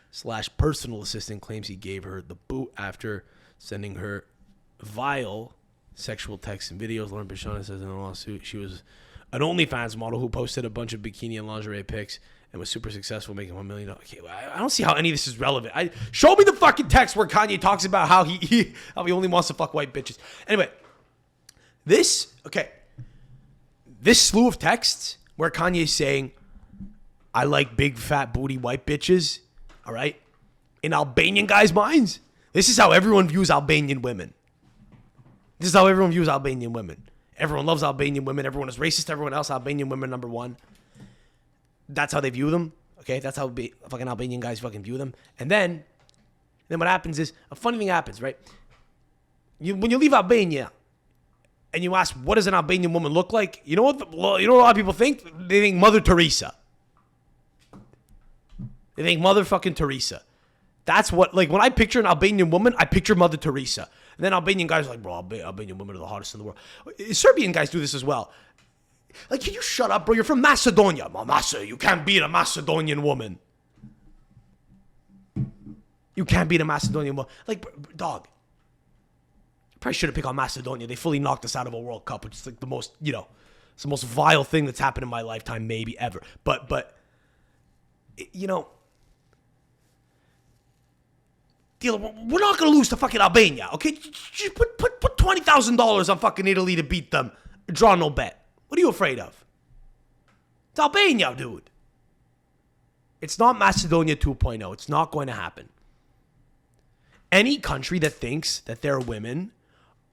/ personal assistant claims he gave her the boot after sending her vile sexual texts and videos. Lauren Peshada says in a lawsuit she was an OnlyFans model who posted a bunch of bikini and lingerie pics and was super successful, making $1 million. Okay, I don't see how any of this is relevant. Show me the fucking text where Kanye talks about how he only wants to fuck white bitches. Anyway, this slew of texts where Kanye's saying, I like big fat booty white bitches, all right? In Albanian guys' minds, this is how everyone views Albanian women. Everyone loves Albanian women. Everyone is racist to everyone else. Albanian women, number one. That's how they view them. Okay, that's how fucking Albanian guys fucking view them. And then what happens is, a funny thing happens, right? When you leave Albania and you ask, what does an Albanian woman look like? You know what a lot of people think? They think Mother Teresa. They think motherfucking Teresa. That's what, like, when I picture an Albanian woman, I picture Mother Teresa. And then Albanian guys are like, bro, Albanian women are the hottest in the world. Serbian guys do this as well. Like, can you shut up, bro? You're from Macedonia. You can't beat a Macedonian woman. You can't beat a Macedonian woman. Like, dog. Probably should have picked on Macedonia. They fully knocked us out of a World Cup, which is like the most, it's the most vile thing that's happened in my lifetime, maybe ever. But dealer, we're not going to lose to fucking Albania, okay? Just put $20,000 on fucking Italy to beat them. Draw no bet. What are you afraid of? It's Albania, dude. It's not Macedonia 2.0. It's not going to happen. Any country that thinks that their women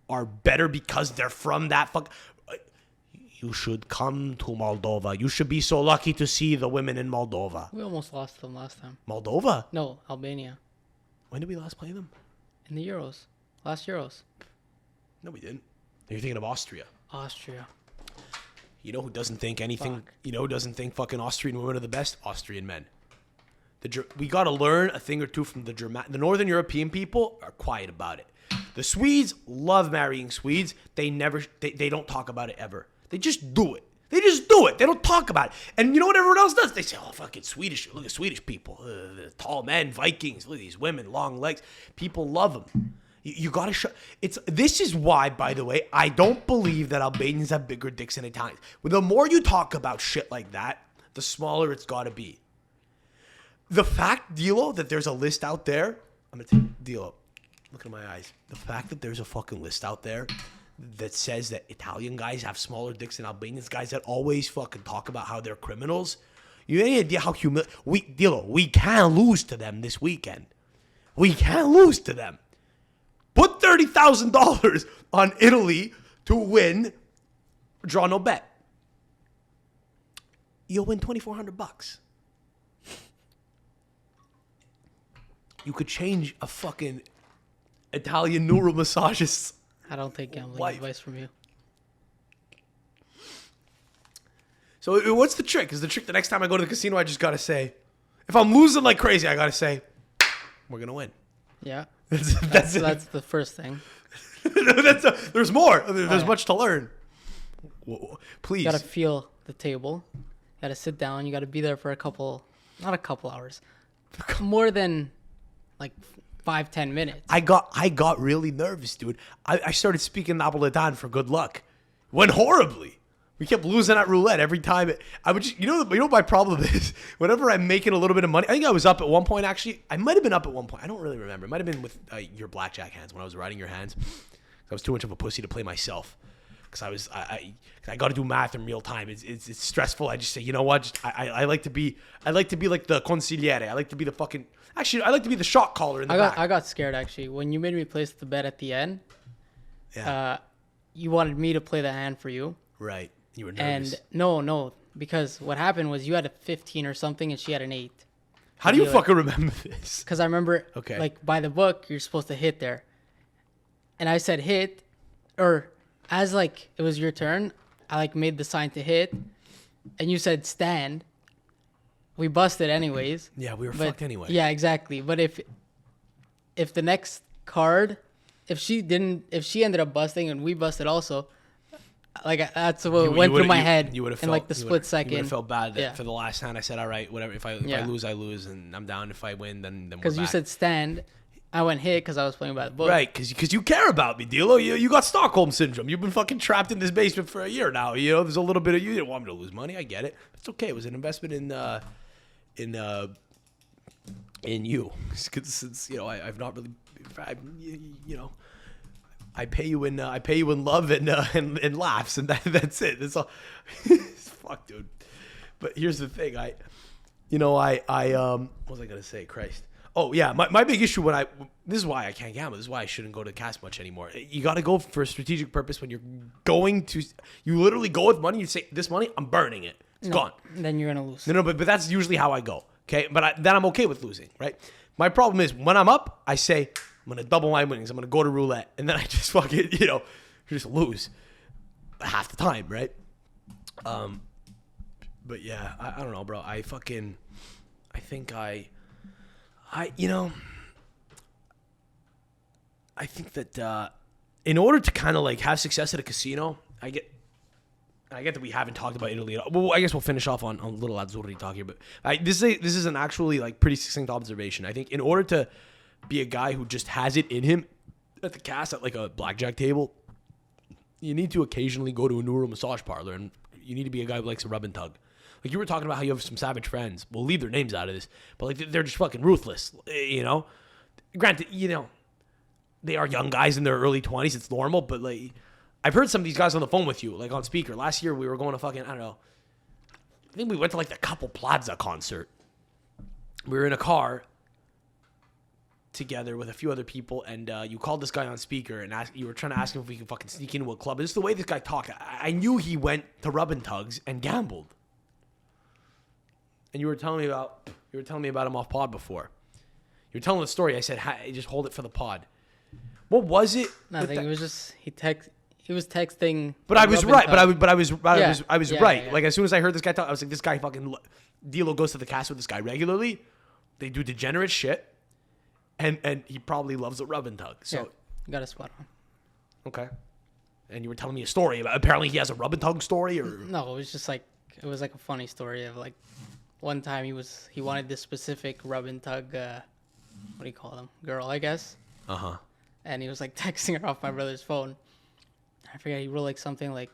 are better because they're from that you should come to Moldova. You should be so lucky to see the women in Moldova. We almost lost them last time. Moldova? No, Albania. When did we last play them? In the Euros. Last Euros. No, we didn't. You're thinking of Austria. Austria. You know who doesn't think anything? Fuck. You know who doesn't think fucking Austrian women are the best? Austrian men. We got to learn a thing or two from the Northern European people are quiet about it. The Swedes love marrying Swedes. They don't talk about it ever. They just do it. They don't talk about it. And you know what everyone else does? They say, oh, fucking Swedish. Look at Swedish people. The tall men, Vikings. Look at these women, long legs. People love them. You got to show. This is why, by the way, I don't believe that Albanians have bigger dicks than Italians. The more you talk about shit like that, the smaller it's got to be. The fact, Dilo, that there's a list out there. I'm going to take Dilo. Look at my eyes. The fact that there's a fucking list out there that says that Italian guys have smaller dicks than Albanians, guys that always fucking talk about how they're criminals. You have any idea how we can't lose to them this weekend. We can't lose to them. Put $30,000 on Italy to win. Draw no bet. You'll win $2,400. You could change a fucking Italian nuru massagist. I don't take gambling advice from you. So what's the trick? Is the trick the next time I go to the casino, I just got to say, if I'm losing like crazy, I got to say, we're going to win. Yeah. That's the first thing. There's more. There's much to learn. Whoa, please. You gotta feel the table. You gotta sit down. You gotta be there for not a couple hours, more than like 5-10 minutes. I got really nervous, dude. I started speaking Napolitan for good luck. Went horribly. We kept losing at roulette every time. I would just, you know what my problem is? Whenever I'm making a little bit of money, I think I was up at one point, actually. I might have been up at one point. I don't really remember. It might have been with your blackjack hands when I was riding your hands. I was too much of a pussy to play myself. Because I got to do math in real time. It's stressful. I just say, you know what? I like to be like the consigliere. I like to be the fucking... Actually, I like to be the shot caller in the back. I got scared, actually. When you made me place the bet at the end, Yeah. You wanted me to play the hand for you. Right. You were nervous. And no, because what happened was you had a 15 or something and she had an 8. How do you fucking remember this? Because I remember, Okay. like, by the book, you're supposed to hit there. And I said hit, or as, like, it was your turn, I, like, made the sign to hit, and you said stand. We busted anyways. Yeah, we were fucked anyway. Yeah, exactly. But if the next card, if she ended up busting and we busted also, like, that's what went through my head in like the split second. You would have felt bad that for the last hand I said, all right, whatever. If I lose, I lose, and I'm down. If I win, then we're back. Because you said stand, I went hit because I was playing by the book. Right, because you care about me, Dilo. You got Stockholm syndrome. You've been fucking trapped in this basement for a year now. You know, there's a little bit of you didn't want me to lose money. I get it. It's okay. It was an investment in you. Since you know, I've not really, you know. I pay you in love and laughs, and that's it. That's all. Fuck, dude. But here's the thing. What was I gonna say? Christ. Oh yeah, my big issue this is why I can't gamble. This is why I shouldn't go to cast much anymore. You got to go for a strategic purpose when you're going to. You literally go with money. You say, this money, I'm burning it. It's gone. Then you're gonna lose. No, but that's usually how I go. Okay, but then I'm okay with losing, right? My problem is when I'm up, I say, I'm going to double my winnings. I'm going to go to roulette. And then I just fucking, just lose half the time, right? But yeah, I don't know, bro. I think that in order to kind of like have success at a casino, I get that we haven't talked about Italy at all. Well, I guess we'll finish off on little Azzurri talk here. But this is an actually like pretty succinct observation. I think in order to be a guy who just has it in him at the cast at like a blackjack table, you need to occasionally go to a nuru massage parlor, and you need to be a guy who likes a rub and tug. Like you were talking about how you have some savage friends. We'll leave their names out of this, but like they're just fucking ruthless, Granted, they are young guys in their early 20s. It's normal, but like I've heard some of these guys on the phone with you, like on speaker. Last year we were going to fucking, I don't know. I think we went to like the Couple Plaza concert. We were in a car together with a few other people, and you called this guy on speaker and you were trying to ask him if we could fucking sneak into a club. It's the way this guy talked. I knew he went to rub and tugs and gambled. And you were telling me about him off pod before. You were telling the story. I said, just hold it for the pod. What was it? Nothing. It was just he was texting. But I was right. But I was right. Yeah. Like as soon as I heard this guy talk, I was like, this guy fucking Dilo goes to the cast with this guy regularly. They do degenerate shit. And he probably loves a rub and tug. So you got a spot on. Okay. And you were telling me a story about apparently he has a rub and tug story, or no? It was just like a funny story of like one time he wanted this specific rub and tug. What do you call them? Girl, I guess. And he was like texting her off my brother's phone. I forget. He wrote like something like,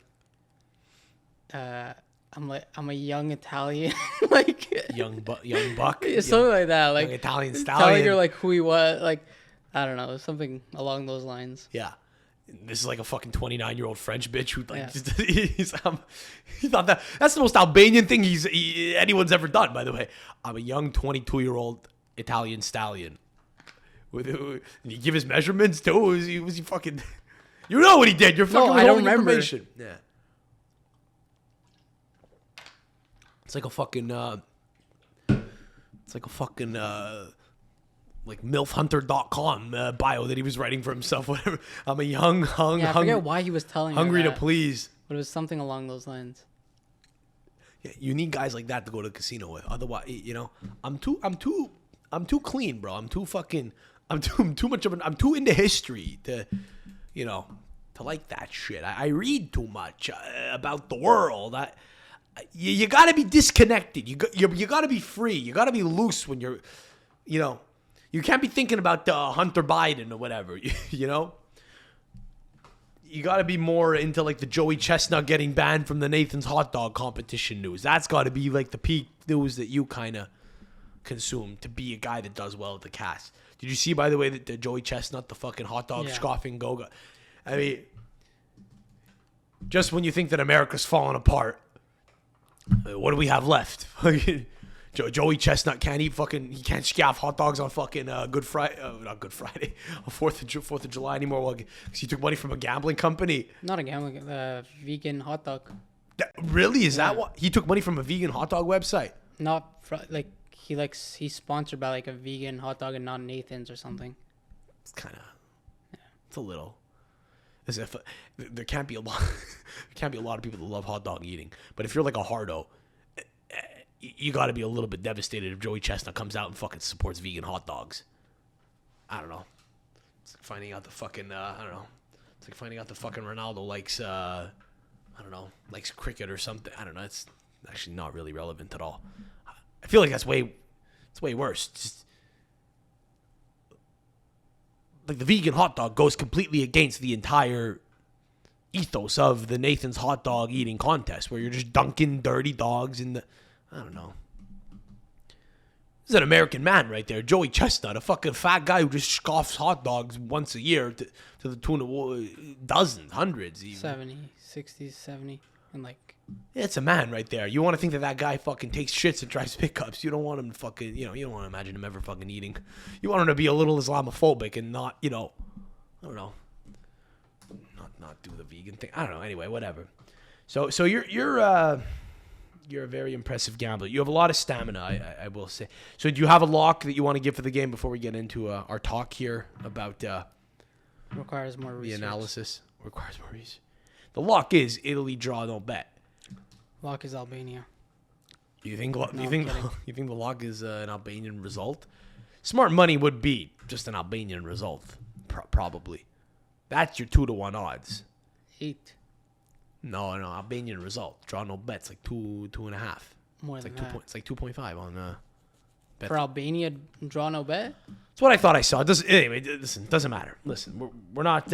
I'm a young Italian, like young buck, something like that, like young Italian stallion. Telling her like who he was, like I don't know, something along those lines. Yeah, this is like a fucking 29-year-old French bitch who like he thought that's the most Albanian thing anyone's ever done. By the way, I'm a young 22-year-old Italian stallion. Did he give his measurements too? Was he fucking? You know what he did? You're fucking. I don't remember. Information. Yeah. It's like a fucking, like MILFHunter.com bio that he was writing for himself. Whatever. I'm a young, I forget why he was telling hungry her to please. But it was something along those lines. Yeah, you need guys like that to go to the casino with. Otherwise, I'm too clean, bro. I'm too into history to to like that shit. I read too much about the world. You got to be disconnected. You got to be free. You got to be loose when you're, you can't be thinking about Hunter Biden or whatever, you know? You got to be more into like the Joey Chestnut getting banned from the Nathan's hot dog competition news. That's got to be like the peak news that you kind of consume to be a guy that does well at the cast. Did you see, by the way, that the Joey Chestnut, the fucking hot dog scoffing Goga? I mean, just when you think that America's falling apart, what do we have left? Joey Chestnut can't eat he can't scaff hot dogs on fucking Good Friday, not Good Friday, on 4th of July anymore because he took money from a gambling company. Not a gambling, vegan hot dog. Really? Is that what? He took money from a vegan hot dog website? He's sponsored by like a vegan hot dog and not Nathan's or something. It's kind of, it's a little, as if there can't be a lot of people that love hot dog eating. But if you're like a hardo, you got to be a little bit devastated if Joey Chestnut comes out and fucking supports vegan hot dogs. I don't know. It's like finding out the fucking, I don't know. It's like finding out the fucking Ronaldo likes, I don't know, likes cricket or something. I don't know. It's actually not really relevant at all. I feel like it's way worse. Just, like the vegan hot dog goes completely against the entire ethos of the Nathan's hot dog eating contest, where you're just dunking dirty dogs in the, I don't know. This is an American man right there, Joey Chestnut, a fucking fat guy who just scoffs hot dogs once a year to the tune of dozens, hundreds even. 70, 60, 70, and like. Yeah, it's a man right there. You want to think that guy fucking takes shits and drives pickups. You don't want him to fucking, you don't want to imagine him ever fucking eating. You want him to be a little Islamophobic and not, I don't know, not do the vegan thing. I don't know. Anyway, whatever. So you're a very impressive gambler. You have a lot of stamina, I will say. So do you have a lock that you want to give for the game before we get into our talk here about requires more research. The analysis? Requires more research. The lock is Italy draw, no bet. Lock is Albania. You think the lock is an Albanian result? Smart money would be just an Albanian result, probably. That's your 2-1 odds. 8. No, Albanian result. Draw no bets, like 2.5. More it's than like that. It's like 2.5 on bet. For Albania, draw no bet. That's what I thought I saw. It doesn't. Anyway, listen, doesn't matter. Listen, we're not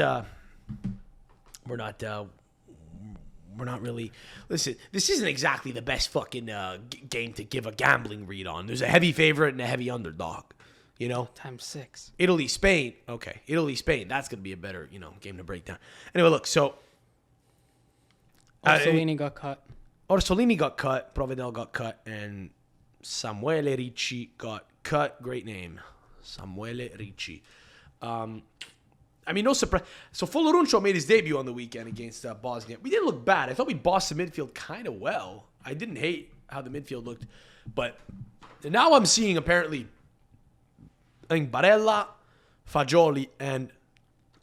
really. Listen, this isn't exactly the best fucking game to give a gambling read on. There's a heavy favorite and a heavy underdog. Times 6. Italy, Spain. Okay, Italy, Spain. That's gonna be a better game to break down. Anyway, look. So Orsolini got cut. Orsolini got cut. Provedel got cut, and Samuele Ricci got cut. Great name, Samuele Ricci. I mean, no surprise. So Foloruncio made his debut on the weekend against Bosnia. We didn't look bad. I thought we bossed the midfield kind of well. I didn't hate how the midfield looked. But now I'm seeing apparently, I think Barella, Fagioli, and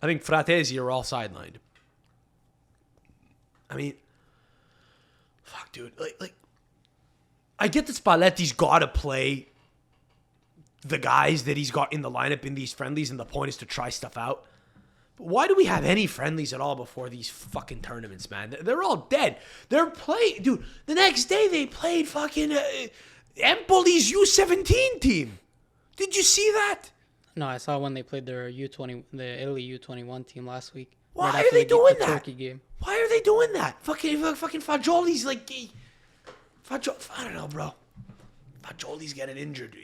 I think Fratesi are all sidelined. I mean, fuck, dude. Like, I get that Spalletti's got to play the guys that he's got in the lineup in these friendlies, and the point is to try stuff out. But why do we have any friendlies at all before these fucking tournaments, man? They're all dead. They're playing, dude. The next day they played fucking Empoli's U17 team. Did you see that? No, I saw when they played their U20, the Italy U21 team last week. Why are they doing that? Turkey game. Why are they doing that? Fucking Fagioli's like, I don't know, bro. Fagioli's getting injured.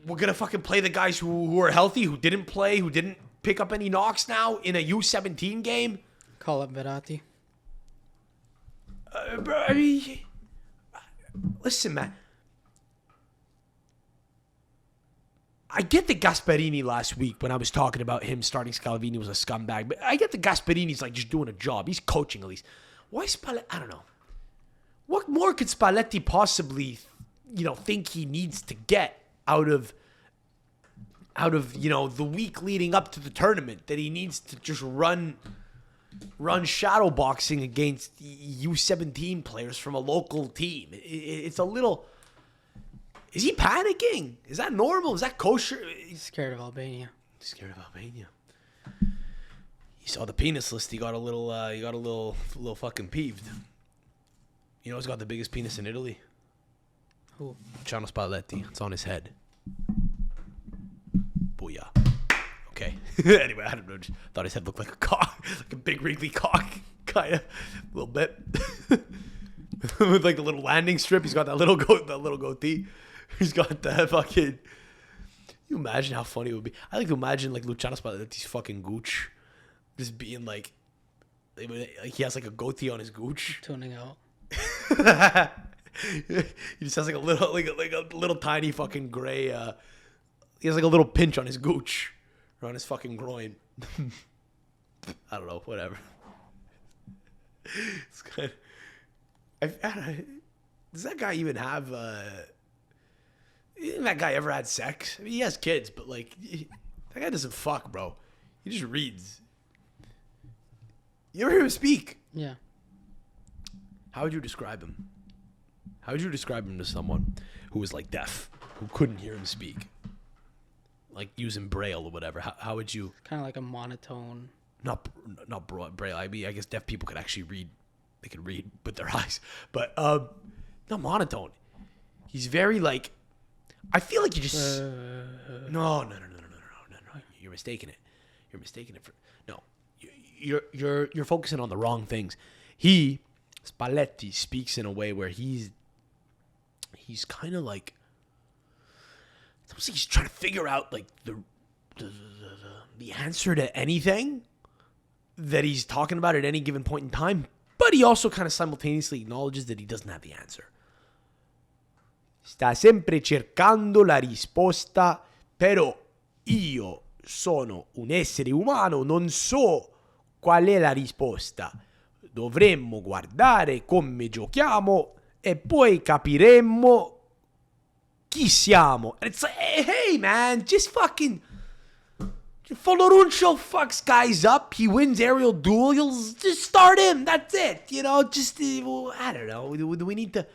We're gonna fucking play the guys who are healthy, who didn't play, who didn't pick up any knocks now in a U17 game. Call up Verratti. Bro, I mean, listen, man. I get the Gasperini last week when I was talking about him starting Scalvini was a scumbag, but I get the Gasperini's like just doing a job. He's coaching at least. Why Spalletti? I don't know. What more could Spalletti possibly, think he needs to get out of the week leading up to the tournament that he needs to just run shadow boxing against U17 players from a local team? It's a little. Is he panicking? Is that normal? Is that kosher? He's scared of Albania. Scared of Albania. You saw the penis list. He got a little fucking peeved. You know who's got the biggest penis in Italy? Who? Luciano Spalletti. It's on his head. Booyah. Okay. Anyway, I don't know. Just thought his head looked like a cock, like a big wrinkly cock, kind of, a little bit, with like a little landing strip. He's got that little goatee. He's got that fucking. You imagine how funny it would be? I like to imagine like Luciano Spalletti's fucking gooch, just being like he has like a goatee on his gooch. Tuning out. He just has like a little tiny fucking gray. He has like a little pinch on his gooch, or on his fucking groin. I don't know, whatever. It's kind of, does that guy even have? That guy ever had sex? I mean, he has kids, but like, that guy doesn't fuck, bro. He just reads. You ever hear him speak? Yeah. How would you describe him? How would you describe him to someone who was like deaf, who couldn't hear him speak? Like using Braille or whatever. How would you? Kind of like a monotone. Not Braille. I mean, I guess deaf people could actually read. They can read with their eyes, but not monotone. He's very like. I feel like you just. No. You're mistaking it. You're mistaking it for no. You're focusing on the wrong things. Spalletti speaks in a way where he's kind of like. It's almost like he's trying to figure out like the answer to anything that he's talking about at any given point in time, but he also kind of simultaneously acknowledges that he doesn't have the answer. Sta sempre cercando la risposta, però io sono un essere umano, non so qual è la risposta. Dovremmo guardare come giochiamo e poi capiremo chi siamo. And it's like, hey man, just fucking Foloruncio fucks guys up. He wins aerial duels. Just start him. That's it. You know, just I don't know. Do we need to?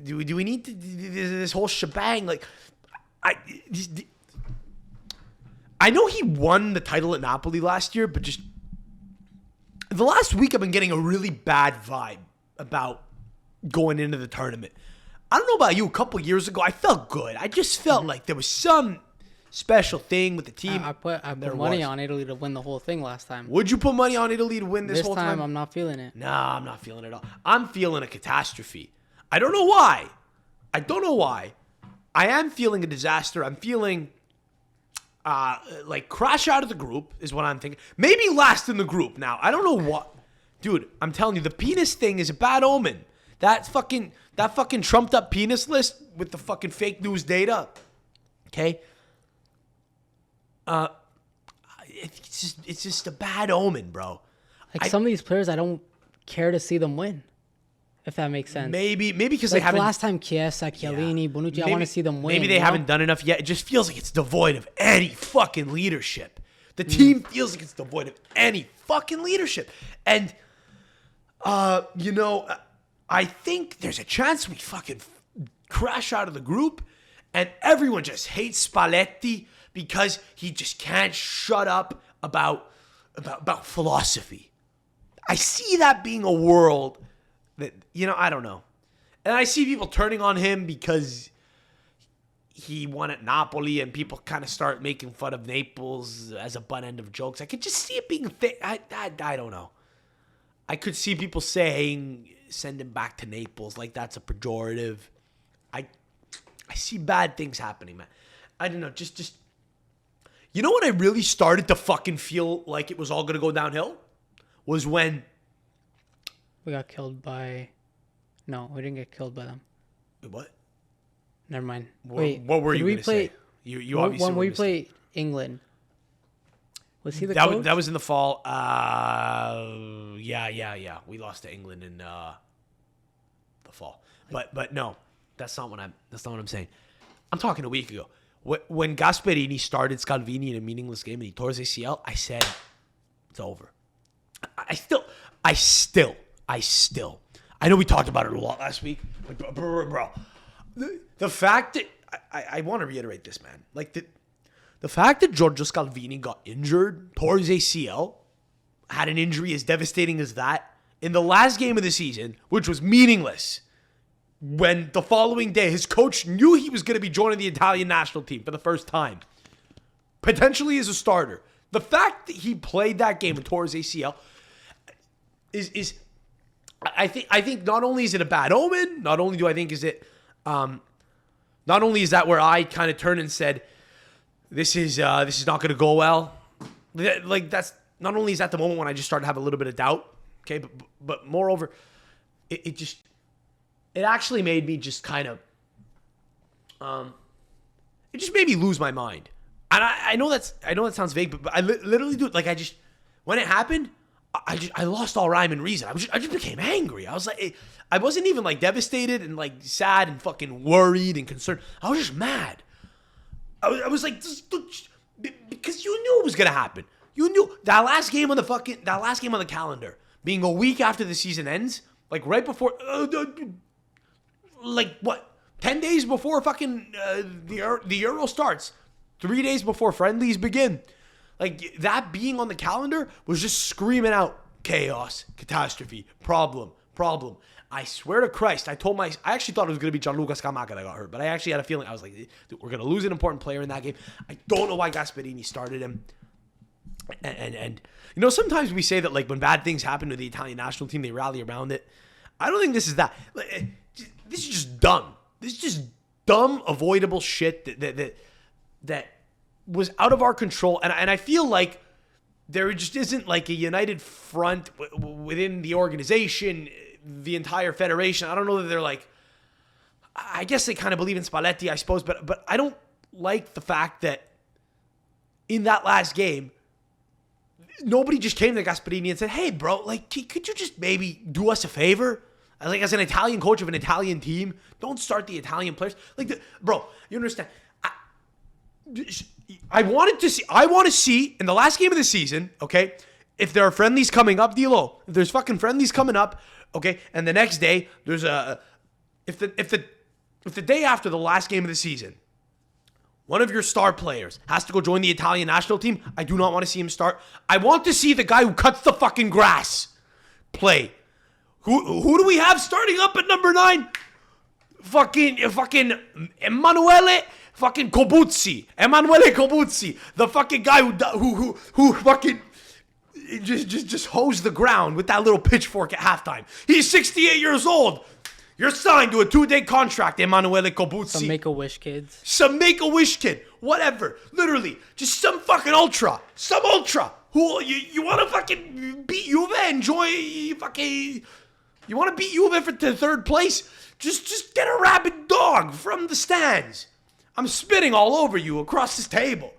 Do we need to this whole shebang? Like, I know he won the title at Napoli last year, but just the last week I've been getting a really bad vibe about going into the tournament. I don't know about you. A couple years ago, I felt good. I just felt like there was some special thing with the team. I put money on Italy to win the whole thing last time. Would you put money on Italy to win this whole time? This time, I'm not feeling it. Nah, I'm not feeling it at all. I'm feeling a catastrophe. I don't know why. I am feeling a disaster. I'm feeling like crash out of the group is what I'm thinking. Maybe last in the group now. I don't know what. Dude, I'm telling you, the penis thing is a bad omen. That fucking trumped up penis list with the fucking fake news data. Okay? It's just a bad omen, bro. Like some of these players, I don't care to see them win. If that makes sense. Maybe because like they haven't. Last time, Chiesa, Chiellini, Bonucci, I want to see them win. Maybe they haven't done enough yet. It just feels like it's devoid of any fucking leadership. The team feels like it's devoid of any fucking leadership. And, I think there's a chance we fucking crash out of the group and everyone just hates Spalletti because he just can't shut up about philosophy. I see that being a world that, I don't know. And I see people turning on him because he won at Napoli and people kind of start making fun of Naples as a butt end of jokes. I could just see it being a thing. I don't know. I could see people saying, send him back to Naples, like that's a pejorative. I see bad things happening, man. I don't know, just you know what I really started to fucking feel like it was all going to go downhill? Was when we got killed by... No, we didn't get killed by them. What? Never mind. Wait, what were you going to say? You obviously when we played England, was he the coach? That was in the fall. Yeah. We lost to England in the fall. But no, that's not what I'm saying. I'm talking a week ago. When Gasperini started Scalvini in a meaningless game and he tore his ACL, I said, it's over. I still. I know we talked about it a lot last week, but bro, the fact that I want to reiterate this, man. Like the fact that Giorgio Scalvini got injured, tore his ACL, had an injury as devastating as that, in the last game of the season, which was meaningless, when the following day his coach knew he was going to be joining the Italian national team for the first time, potentially as a starter. The fact that he played that game and tore his ACL is I think not only is it a bad omen, not only do I think is it not only is that where I kind of turned and said, this is not going to go well. Like, that's not only is that the moment when I just started to have a little bit of doubt, okay, but moreover, it actually made me just kind of it just made me lose my mind. And I know that sounds vague, but I literally do it. Like, when it happened, I lost all rhyme and reason. I just became angry. I was like, I wasn't even like devastated and like sad and fucking worried and concerned. I was just mad. I was like, because you knew it was gonna happen. You knew that last game on the calendar being a week after the season ends, like right before, like what, 10 days before fucking the Euro starts, 3 days before friendlies begin. Like, that being on the calendar was just screaming out chaos, catastrophe, problem. I swear to Christ, I actually thought it was going to be Gianluca Scamacca that got hurt, but I actually had a feeling, I was like, dude, we're going to lose an important player in that game. I don't know why Gasperini started him. And you know, sometimes we say that, like, when bad things happen to the Italian national team, they rally around it. I don't think this is that. This is just dumb. This is just dumb, avoidable shit that was out of our control, and I feel like there just isn't like a united front within the organization, the entire federation. I don't know that they're like, I guess they kind of believe in Spalletti, I suppose, but I don't like the fact that in that last game, nobody just came to Gasperini and said, hey, bro, like, could you just maybe do us a favor? Like, as an Italian coach of an Italian team, don't start the Italian players. Like, bro, you understand? I want to see in the last game of the season, okay, if there are friendlies coming up, Dilo, if there's fucking friendlies coming up, okay, and the next day there's if the day after the last game of the season, one of your star players has to go join the Italian national team, I do not want to see him start. I want to see the guy who cuts the fucking grass play. Who do we have starting up at number 9? Fucking Emanuele Cobuzzi, the fucking guy who fucking just hosed the ground with that little pitchfork at halftime. He's 68 years old. You're signed to a 2-day contract, Emanuele Cobuzzi. Some Make-A-Wish kids. Some Make-A-Wish kid. Whatever. Literally. Just some fucking ultra. Some ultra. Who you want to fucking beat Juve? Enjoy fucking... You want to beat Juve to third place? Just get a rabid dog from the stands. I'm spitting all over you across this table.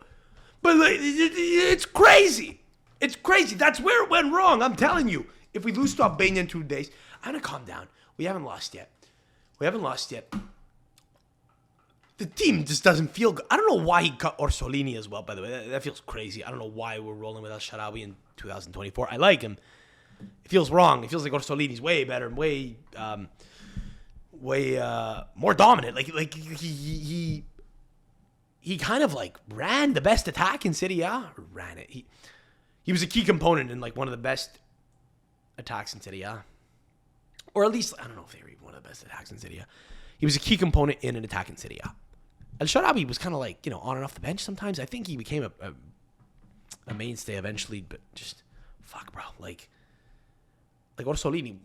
But it's crazy. It's crazy. That's where it went wrong. I'm telling you. If we lose to Albania in 2 days, I'm going to calm down. We haven't lost yet. The team just doesn't feel good. I don't know why he cut Orsolini as well, by the way. That feels crazy. I don't know why we're rolling with El-Shaarawy in 2024. I like him. It feels wrong. It feels like Orsolini's way better and way more dominant. Like he kind of like ran the best attack in Serie A. Or ran it. He was a key component in like one of the best attacks in Serie A. Or at least, I don't know if they were even one of the best attacks in Serie A. He was a key component in an attack in Serie A. El-Shaarawy was kind of like, on and off the bench sometimes. I think he became a mainstay eventually, but just, fuck, bro. Like Orsolini,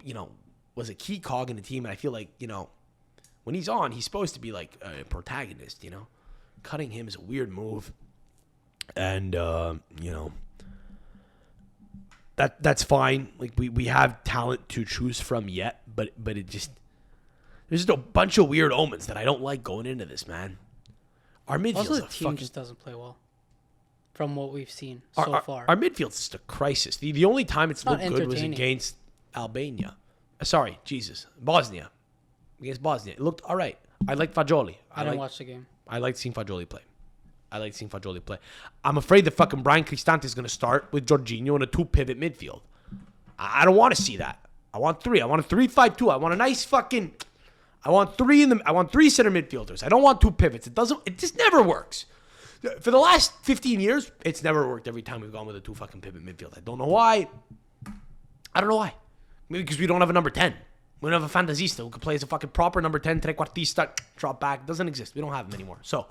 was a key cog in the team, and I feel like, when he's on, he's supposed to be like a protagonist, Cutting him is a weird move. And, that's fine. Like, we have talent to choose from yet, but it just, there's just a bunch of weird omens that I don't like going into this, man. Our midfield's also, the team just doesn't play well, from what we've seen so far. Our midfield's just a crisis. The only time it's looked good was against Albania. Bosnia. Against Bosnia. It looked all right. I liked Fagioli. I didn't watch the game. I liked seeing Fagioli play. I'm afraid that fucking Brian Cristante is going to start with Jorginho in a 2-pivot midfield. I don't want to see that. I want 3. I want a 3-5-2. I want a nice fucking... I want 3 center midfielders. I don't want 2 pivots. It just never works. For the last 15 years, it's never worked every time we've gone with a 2 fucking pivot midfield. I don't know why. I don't know why. Maybe because we don't have a number 10. We don't have a fantasista who can play as a fucking proper number 10, trequartista, drop back. Doesn't exist. We don't have him anymore. So,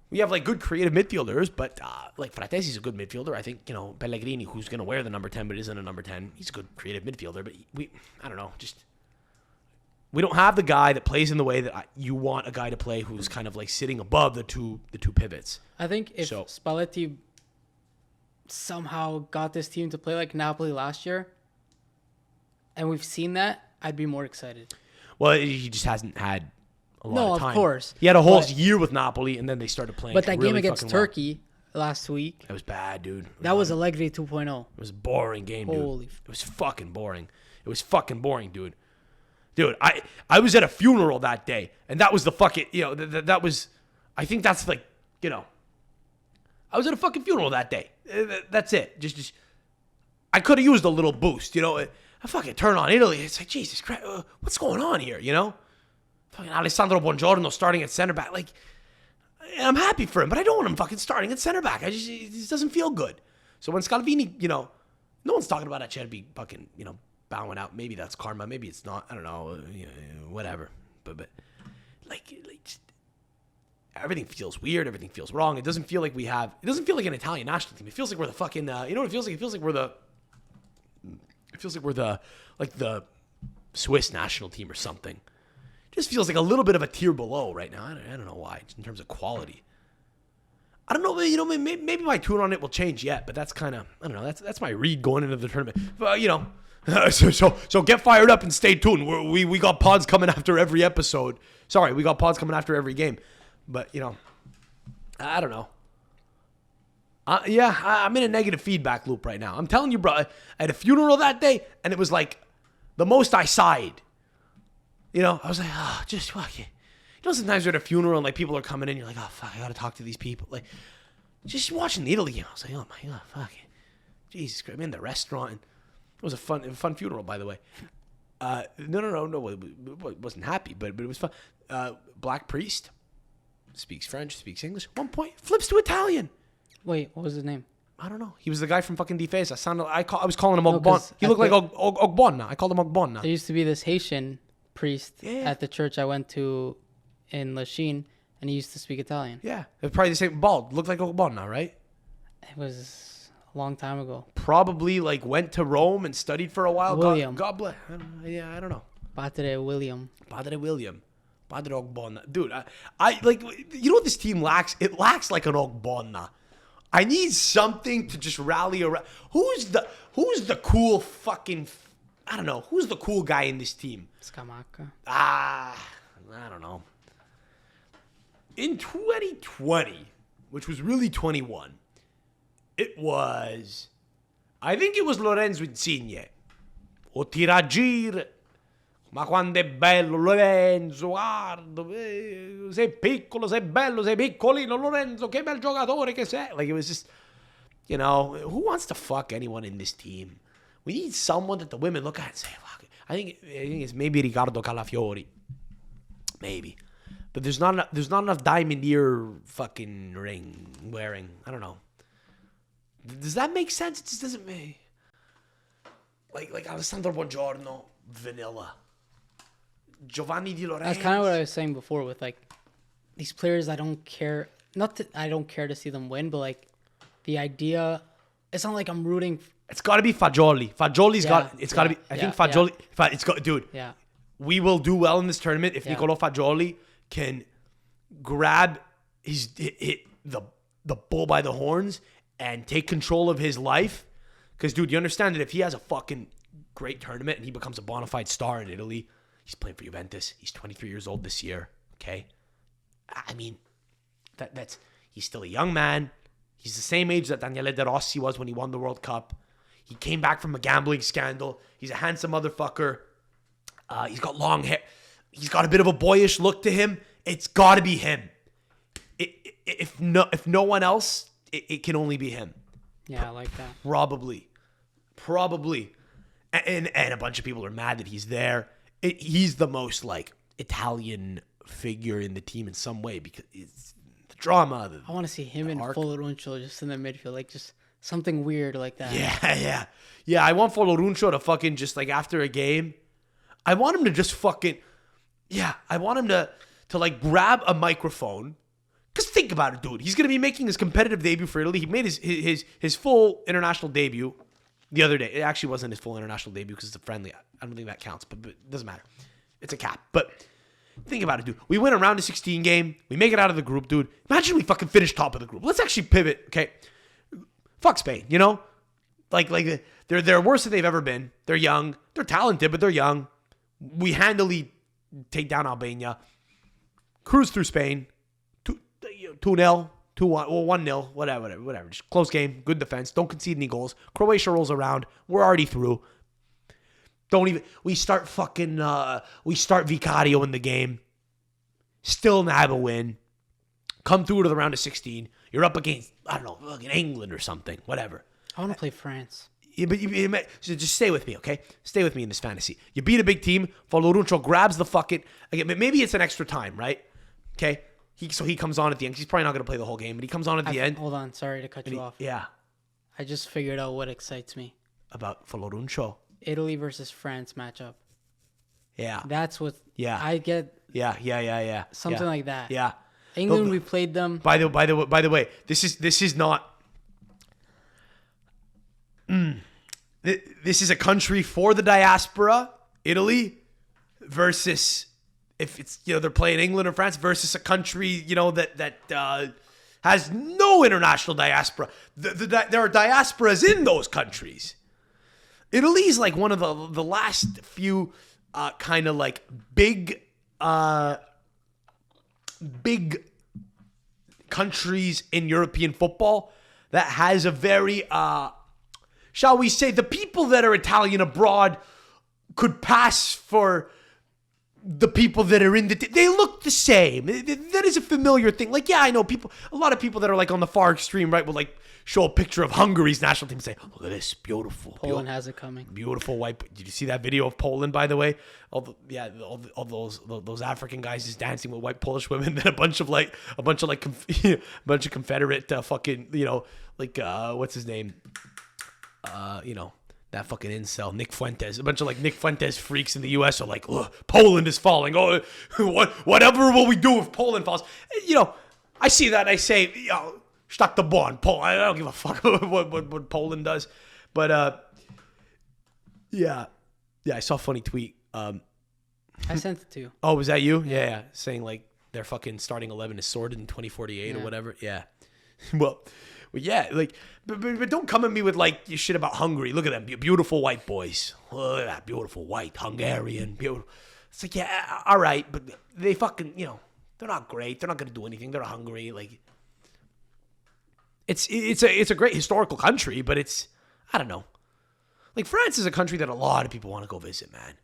we have, like, good creative midfielders, but, like, Fratesi's a good midfielder. I think, Pellegrini, who's going to wear the number 10 but isn't a number 10, he's a good creative midfielder. But I don't know, we don't have the guy that plays in the way that you want a guy to play who's kind of, like, sitting above the two pivots. I think if Spalletti somehow got this team to play like Napoli last year, and we've seen that, I'd be more excited. Well, he just hasn't had a lot of time. No, of course. He had a whole year with Napoli, and then they started playing. But that really game against Turkey last week, that was bad, dude. That was Allegri 2.0. It was a boring game, dude. Holy. It was fucking boring. It was fucking boring, dude. Dude, I was at a funeral that day, and that was the fucking, that was, I think that's like, I was at a fucking funeral that day. That's it. Just I could have used a little boost, I fucking turn on Italy. It's like, Jesus Christ, what's going on here, Fucking Alessandro Buongiorno starting at center back. Like, I'm happy for him, but I don't want him fucking starting at center back. It just doesn't feel good. So when Scalvini, no one's talking about Acerbi fucking, bowing out. Maybe that's karma. Maybe it's not. I don't know. Whatever. But like just, everything feels weird. Everything feels wrong. It doesn't feel like it doesn't feel like an Italian national team. It feels like we're the fucking, what it feels like? It feels like we're the Swiss national team or something. It just feels like a little bit of a tier below right now. I don't know why, just in terms of quality. I don't know, maybe my tune on it will change yet, but that's kind of, I don't know, that's my read going into the tournament. But, so get fired up and stay tuned. We got pods coming after every episode. Sorry, we got pods coming after every game. But, I don't know. I'm in a negative feedback loop right now. I'm telling you, bro, I had a funeral that day, and it was like the most I sighed. I was like, oh, just fuck it. Sometimes you're at a funeral and like people are coming in, you're like, oh fuck, I gotta talk to these people. Like, just watching the Italy game, I was like, oh my god, fuck it. Jesus Christ, I'm in the restaurant. And it was a fun funeral, by the way. No, it wasn't happy, but it was fun. Black priest, speaks French, speaks English. 1 point, flips to Italian. Wait, what was his name? I don't know. He was the guy from fucking Difesa. I was calling him Ogbonna. He looked like Ogbonna. I called him Ogbonna. There used to be this Haitian priest at the church I went to in Lachine, and he used to speak Italian. Yeah, it was probably the same. Bald, looked like Ogbonna, right? It was a long time ago. Probably like went to Rome and studied for a while. William. God bless. I don't know. Padre William. Padre Ogbonna. Dude, I like, what this team lacks? It lacks like an Ogbonna. I need something to just rally around. Who's the cool fucking, I don't know. Who's the cool guy in this team? Scamacca. I don't know. In 2020, which was really 21, I think it was Lorenzo Insigne. O tiragir. Ma quando è bello Lorenzo, guarda, sei piccolo, sei bello, sei piccolino, Lorenzo, che bel giocatore che sei. Like, it was just, who wants to fuck anyone in this team? We need someone that the women look at and say, fuck it. I think it's maybe Riccardo Calafiori. Maybe. But there's not enough diamond ear fucking ring wearing. I don't know. Does that make sense? It just doesn't make. Like Alessandro Buongiorno, vanilla. Giovanni Di Lorenzo. That's kind of what I was saying before with like these players. I don't care. Not that I don't care to see them win, but like the idea. It's not like I'm rooting. It's got to be Fagioli. Fagioli's got. It's got to be. I think Fagioli. Yeah. It's got, dude. Yeah. We will do well in this tournament if Niccolò Fagioli can grab the bull by the horns and take control of his life. Because, dude, you understand that if he has a fucking great tournament and he becomes a bona fide star in Italy, he's playing for Juventus. He's 23 years old this year. Okay, I mean, he's still a young man. He's the same age that Daniele De Rossi was when he won the World Cup. He came back from a gambling scandal. He's a handsome motherfucker. He's got long hair. He's got a bit of a boyish look to him. It's got to be him. If no one else, it can only be him. Yeah, I like that. Probably. And a bunch of people are mad that he's there. He's the most like Italian figure in the team in some way because it's the drama. I want to see him and Foloruncio just in the midfield, like just Something weird like that. Yeah, I want Foloruncio to fucking just like after a game, I want him to just fucking, I want him to like grab a microphone. Because think about it, dude. He's going to be making his competitive debut for Italy. He made his full international debut the other day. It actually wasn't his full international debut because it's a friendly. I don't think that counts, but it doesn't matter. It's a cap. But think about it, dude. We win a round of 16 game. We make it out of the group, dude. Imagine we fucking finish top of the group. Let's actually pivot, okay? Fuck Spain, you know? Like they're worse than they've ever been. They're young. They're talented, but they're young. We handily take down Albania. Cruise through Spain. 2-0, 2-1, or 1-0, whatever. Just close game, good defense. Don't concede any goals. Croatia rolls around. We're already through. We start Vicario in the game. Still nab a win. Come through to the round of 16. You're up against, I don't know, fucking England or something, whatever. I want to play France. Yeah, but so just stay with me, okay? Stay with me in this fantasy. You beat a big team. Foloruncio grabs the fucking, again, maybe it's an extra time, right? Okay? So he comes on at the end. He's probably not going to play the whole game, but he comes on at the end. Hold on, sorry to cut you off. Yeah. I just figured out what excites me. About Foloruncio. Italy versus France matchup. Yeah. That's what Yeah. I get. Yeah. Something like that. Yeah. England, we played them. By the way, this is not. This is a country for the diaspora, Italy, versus if it's they're playing England or France versus a country that has no international diaspora. There are diasporas in those countries. Italy's like one of the last few kind of like big countries in European football that has a very shall we say, the people that are Italian abroad could pass for the people that are in they look the same. That is a familiar thing. Like, yeah, I know a lot of people that are like on the far extreme right will like show a picture of Hungary's national team and say, look at this, beautiful. Poland has it coming. Beautiful white. Did you see that video of Poland, by the way? All those African guys is dancing with white Polish women. Then a bunch of Confederate fucking, what's his name? That fucking incel, Nick Fuentes. A bunch of like Nick Fuentes freaks in the U.S. are like, look, Poland is falling. Oh, whatever will we do if Poland falls? I see that and I say, stuck the ball on Poland. I don't give a fuck what Poland does. But yeah, I saw a funny tweet. I sent it to you. Oh, was that you? Yeah. Saying like their fucking starting 11 is sorted in 2048 or whatever. Yeah. Well, yeah, like, but don't come at me with like your shit about Hungary. Look at them, beautiful white boys. Look at that, beautiful white Hungarian. Beautiful. It's like, yeah, all right, but they fucking, they're not great. They're not gonna do anything. They're Hungary. Like, it's a great historical country, but it's, I don't know. Like, France is a country that a lot of people want to go visit, man.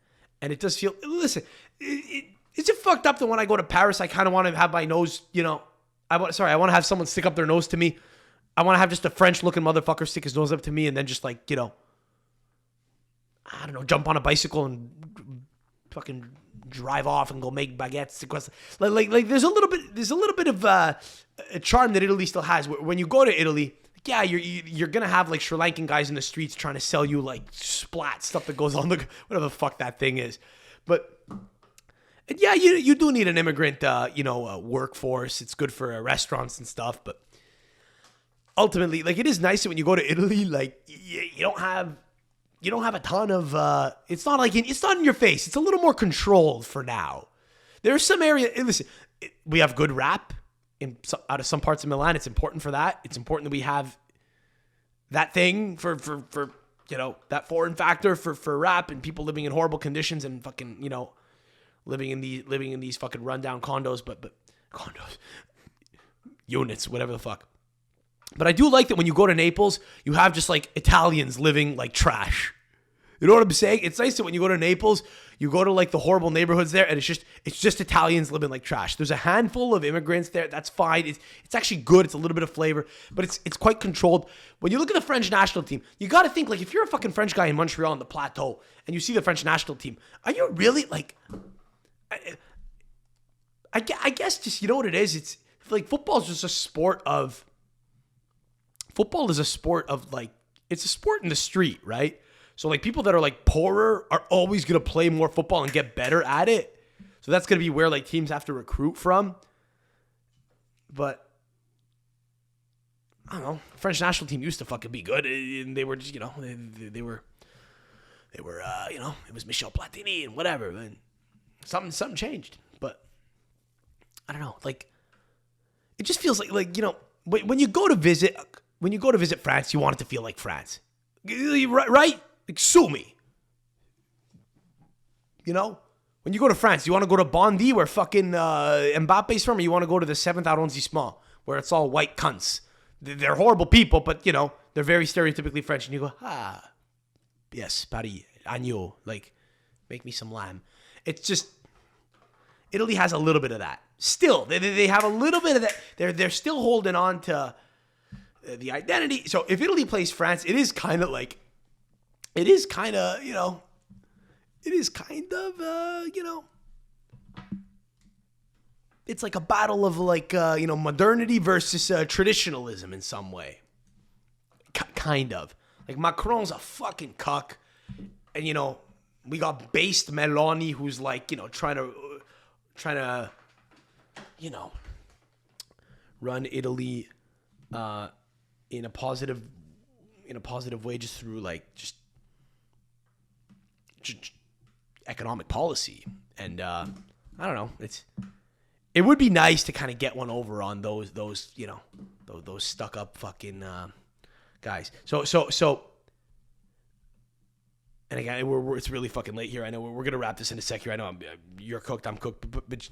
And it does feel. Listen, is it fucked up that when I go to Paris, I kind of want to have my nose, I want to have someone stick up their nose to me. I want to have just a French-looking motherfucker stick his nose up to me and then just like, I don't know, jump on a bicycle and fucking drive off and go make baguettes. Like there's a little bit of a charm that Italy still has. When you go to Italy, yeah, you're gonna have like Sri Lankan guys in the streets trying to sell you like splat stuff that goes on the whatever the fuck that thing is, but. Yeah, you do need an immigrant, workforce. It's good for restaurants and stuff, but ultimately, like, it is nice that when you go to Italy, like, you don't have a ton of. It's not in your face. It's a little more controlled for now. There's some area. Listen, we have good rap out of some parts of Milan. It's important for that. It's important that we have that thing for that foreign factor for rap and people living in horrible conditions and fucking living in these fucking rundown condos, but condos, units, whatever the fuck. But I do like that when you go to Naples, you have just like Italians living like trash. You know what I'm saying? It's nice that when you go to Naples, you go to like the horrible neighborhoods there, and it's just Italians living like trash. There's a handful of immigrants there. That's fine. It's actually good. It's a little bit of flavor, but it's quite controlled. When you look at the French national team, you got to think like if you're a fucking French guy in Montreal on the plateau and you see the French national team, are you really like? I guess just, you know what it is? It's like football is just a sport of football is a sport of like, it's a sport in the street, right? So like people that are like poorer are always going to play more football and get better at it. So that's going to be where like teams have to recruit from. But I don't know. French national team used to fucking be good, and they were just, they were, it was Michel Platini and whatever. And something changed, but I don't know. Like, it just feels like when you go to visit France, you want it to feel like France, right? Like, sue me. When you go to France, you want to go to Bondy where fucking Mbappe's from, or you want to go to the 7th arrondissement where it's all white cunts. They're horrible people, but, they're very stereotypically French. And you go, yes, Paris, agneau, like, make me some lamb. It's just, Italy has a little bit of that. Still, they have a little bit of that. They're still holding on to the identity. So if Italy plays France, it is kind of, it's like a battle of modernity versus traditionalism in some way. Kind of. Like Macron's a fucking cuck. And, we got based Meloni who's like, trying to, run Italy in a positive way just through like just economic policy. And I don't know, it would be nice to kind of get one over on those stuck up fucking guys. So and again, it's really fucking late here. I know we're gonna wrap this in a sec here. I know you're cooked, I'm cooked, but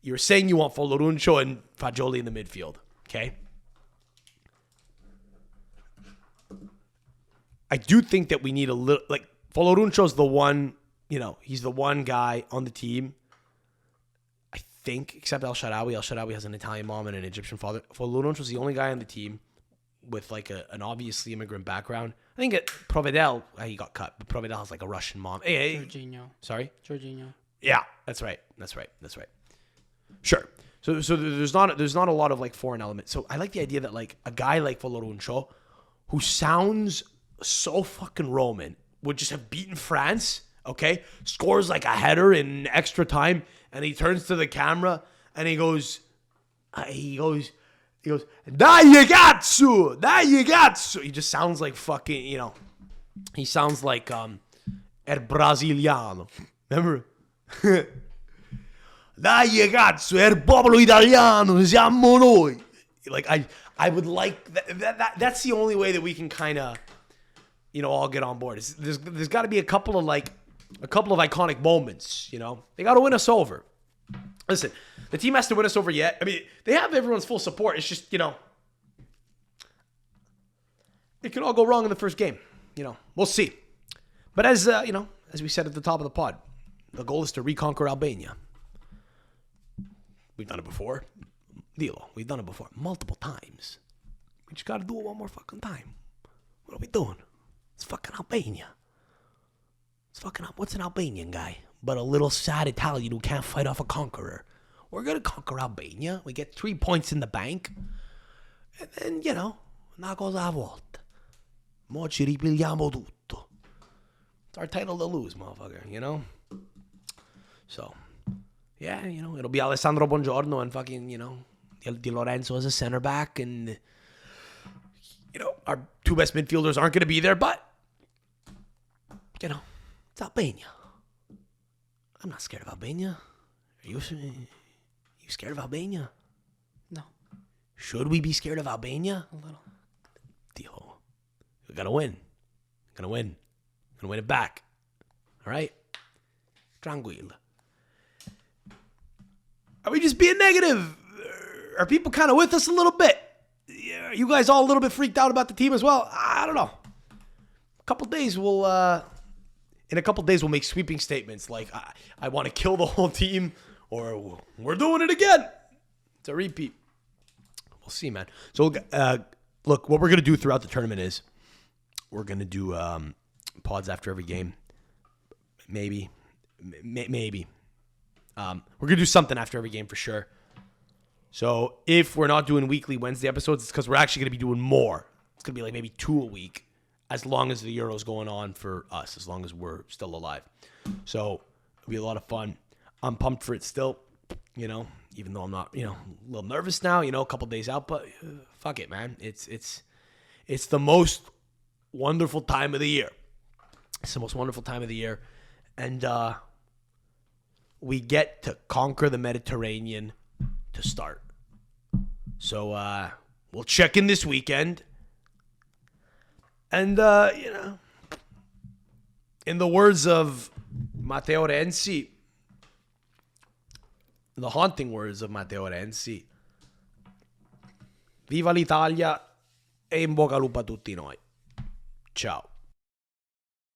you're saying you want Foloruncio and Fagioli in the midfield, okay? I do think that we need a little, like, Foloruncio's the one, he's the one guy on the team, I think, except El Shaarawy. El Shaarawy has an Italian mom and an Egyptian father. Foloruncio's the only guy on the team with, like, an obviously immigrant background. I think Provedel, he got cut, but Provedel has, like, a Russian mom. Jorginho. Sorry? Jorginho. Yeah, that's right. Sure. So there's not a lot of, like, foreign elements. So I like the idea that, like, a guy like Foloruncio, who sounds so fucking Roman, would just have beaten France, okay? Scores like a header in extra time, and he turns to the camera and he goes, dai ragazzo. He just sounds like fucking, he sounds like Er Brasiliano. Remember? Dai ragazzo, er popolo italiano, siamo noi. Like, I would like that's the only way that we can kind of, all get on board. There's got to be a couple of iconic moments, They got to win us over. Listen, the team has to win us over yet. I mean, they have everyone's full support. It's just, it could all go wrong in the first game. We'll see. But as we said at the top of the pod, the goal is to reconquer Albania. We've done it before. Dilo, we've done it before multiple times. We just got to do it one more fucking time. What are we doing? It's fucking Albania. What's an Albanian guy but a little sad Italian who can't fight off a conqueror? We're going to conquer Albania. We get 3 points in the bank. And then, una cosa a volta. Mo ci ripigliamo tutto. It's our title to lose, motherfucker, So, yeah, it'll be Alessandro Buongiorno and fucking, Di Lorenzo as a center back. And, our two best midfielders aren't going to be there, but, it's Albania. I'm not scared of Albania. Are you scared of Albania? No. Should we be scared of Albania? A little. Dio. We gotta win. Gonna win it back. All right? Tranquilo. Are we just being negative? Are people kind of with us a little bit? Are you guys all a little bit freaked out about the team as well? I don't know. In a couple days, we'll make sweeping statements like, I want to kill the whole team, or we're doing it again. It's a repeat. We'll see, man. So, look, what we're going to do throughout the tournament is we're going to do pods after every game. Maybe. We're going to do something after every game for sure. So if we're not doing weekly Wednesday episodes, it's because we're actually going to be doing more It's going to be like maybe 2 a week, as long as the Euro's going on for us, as long as we're still alive. So it'll be a lot of fun. I'm pumped for it still, even though I'm not, a little nervous now, a couple days out, but fuck it, man. It's the most wonderful time of the year. It's the most wonderful time of the year. And we get to conquer the Mediterranean to start. So we'll check in this weekend. And, in the words of Matteo Renzi, the haunting words of Matteo Renzi, viva l'Italia e in bocca al lupo a tutti noi. Ciao.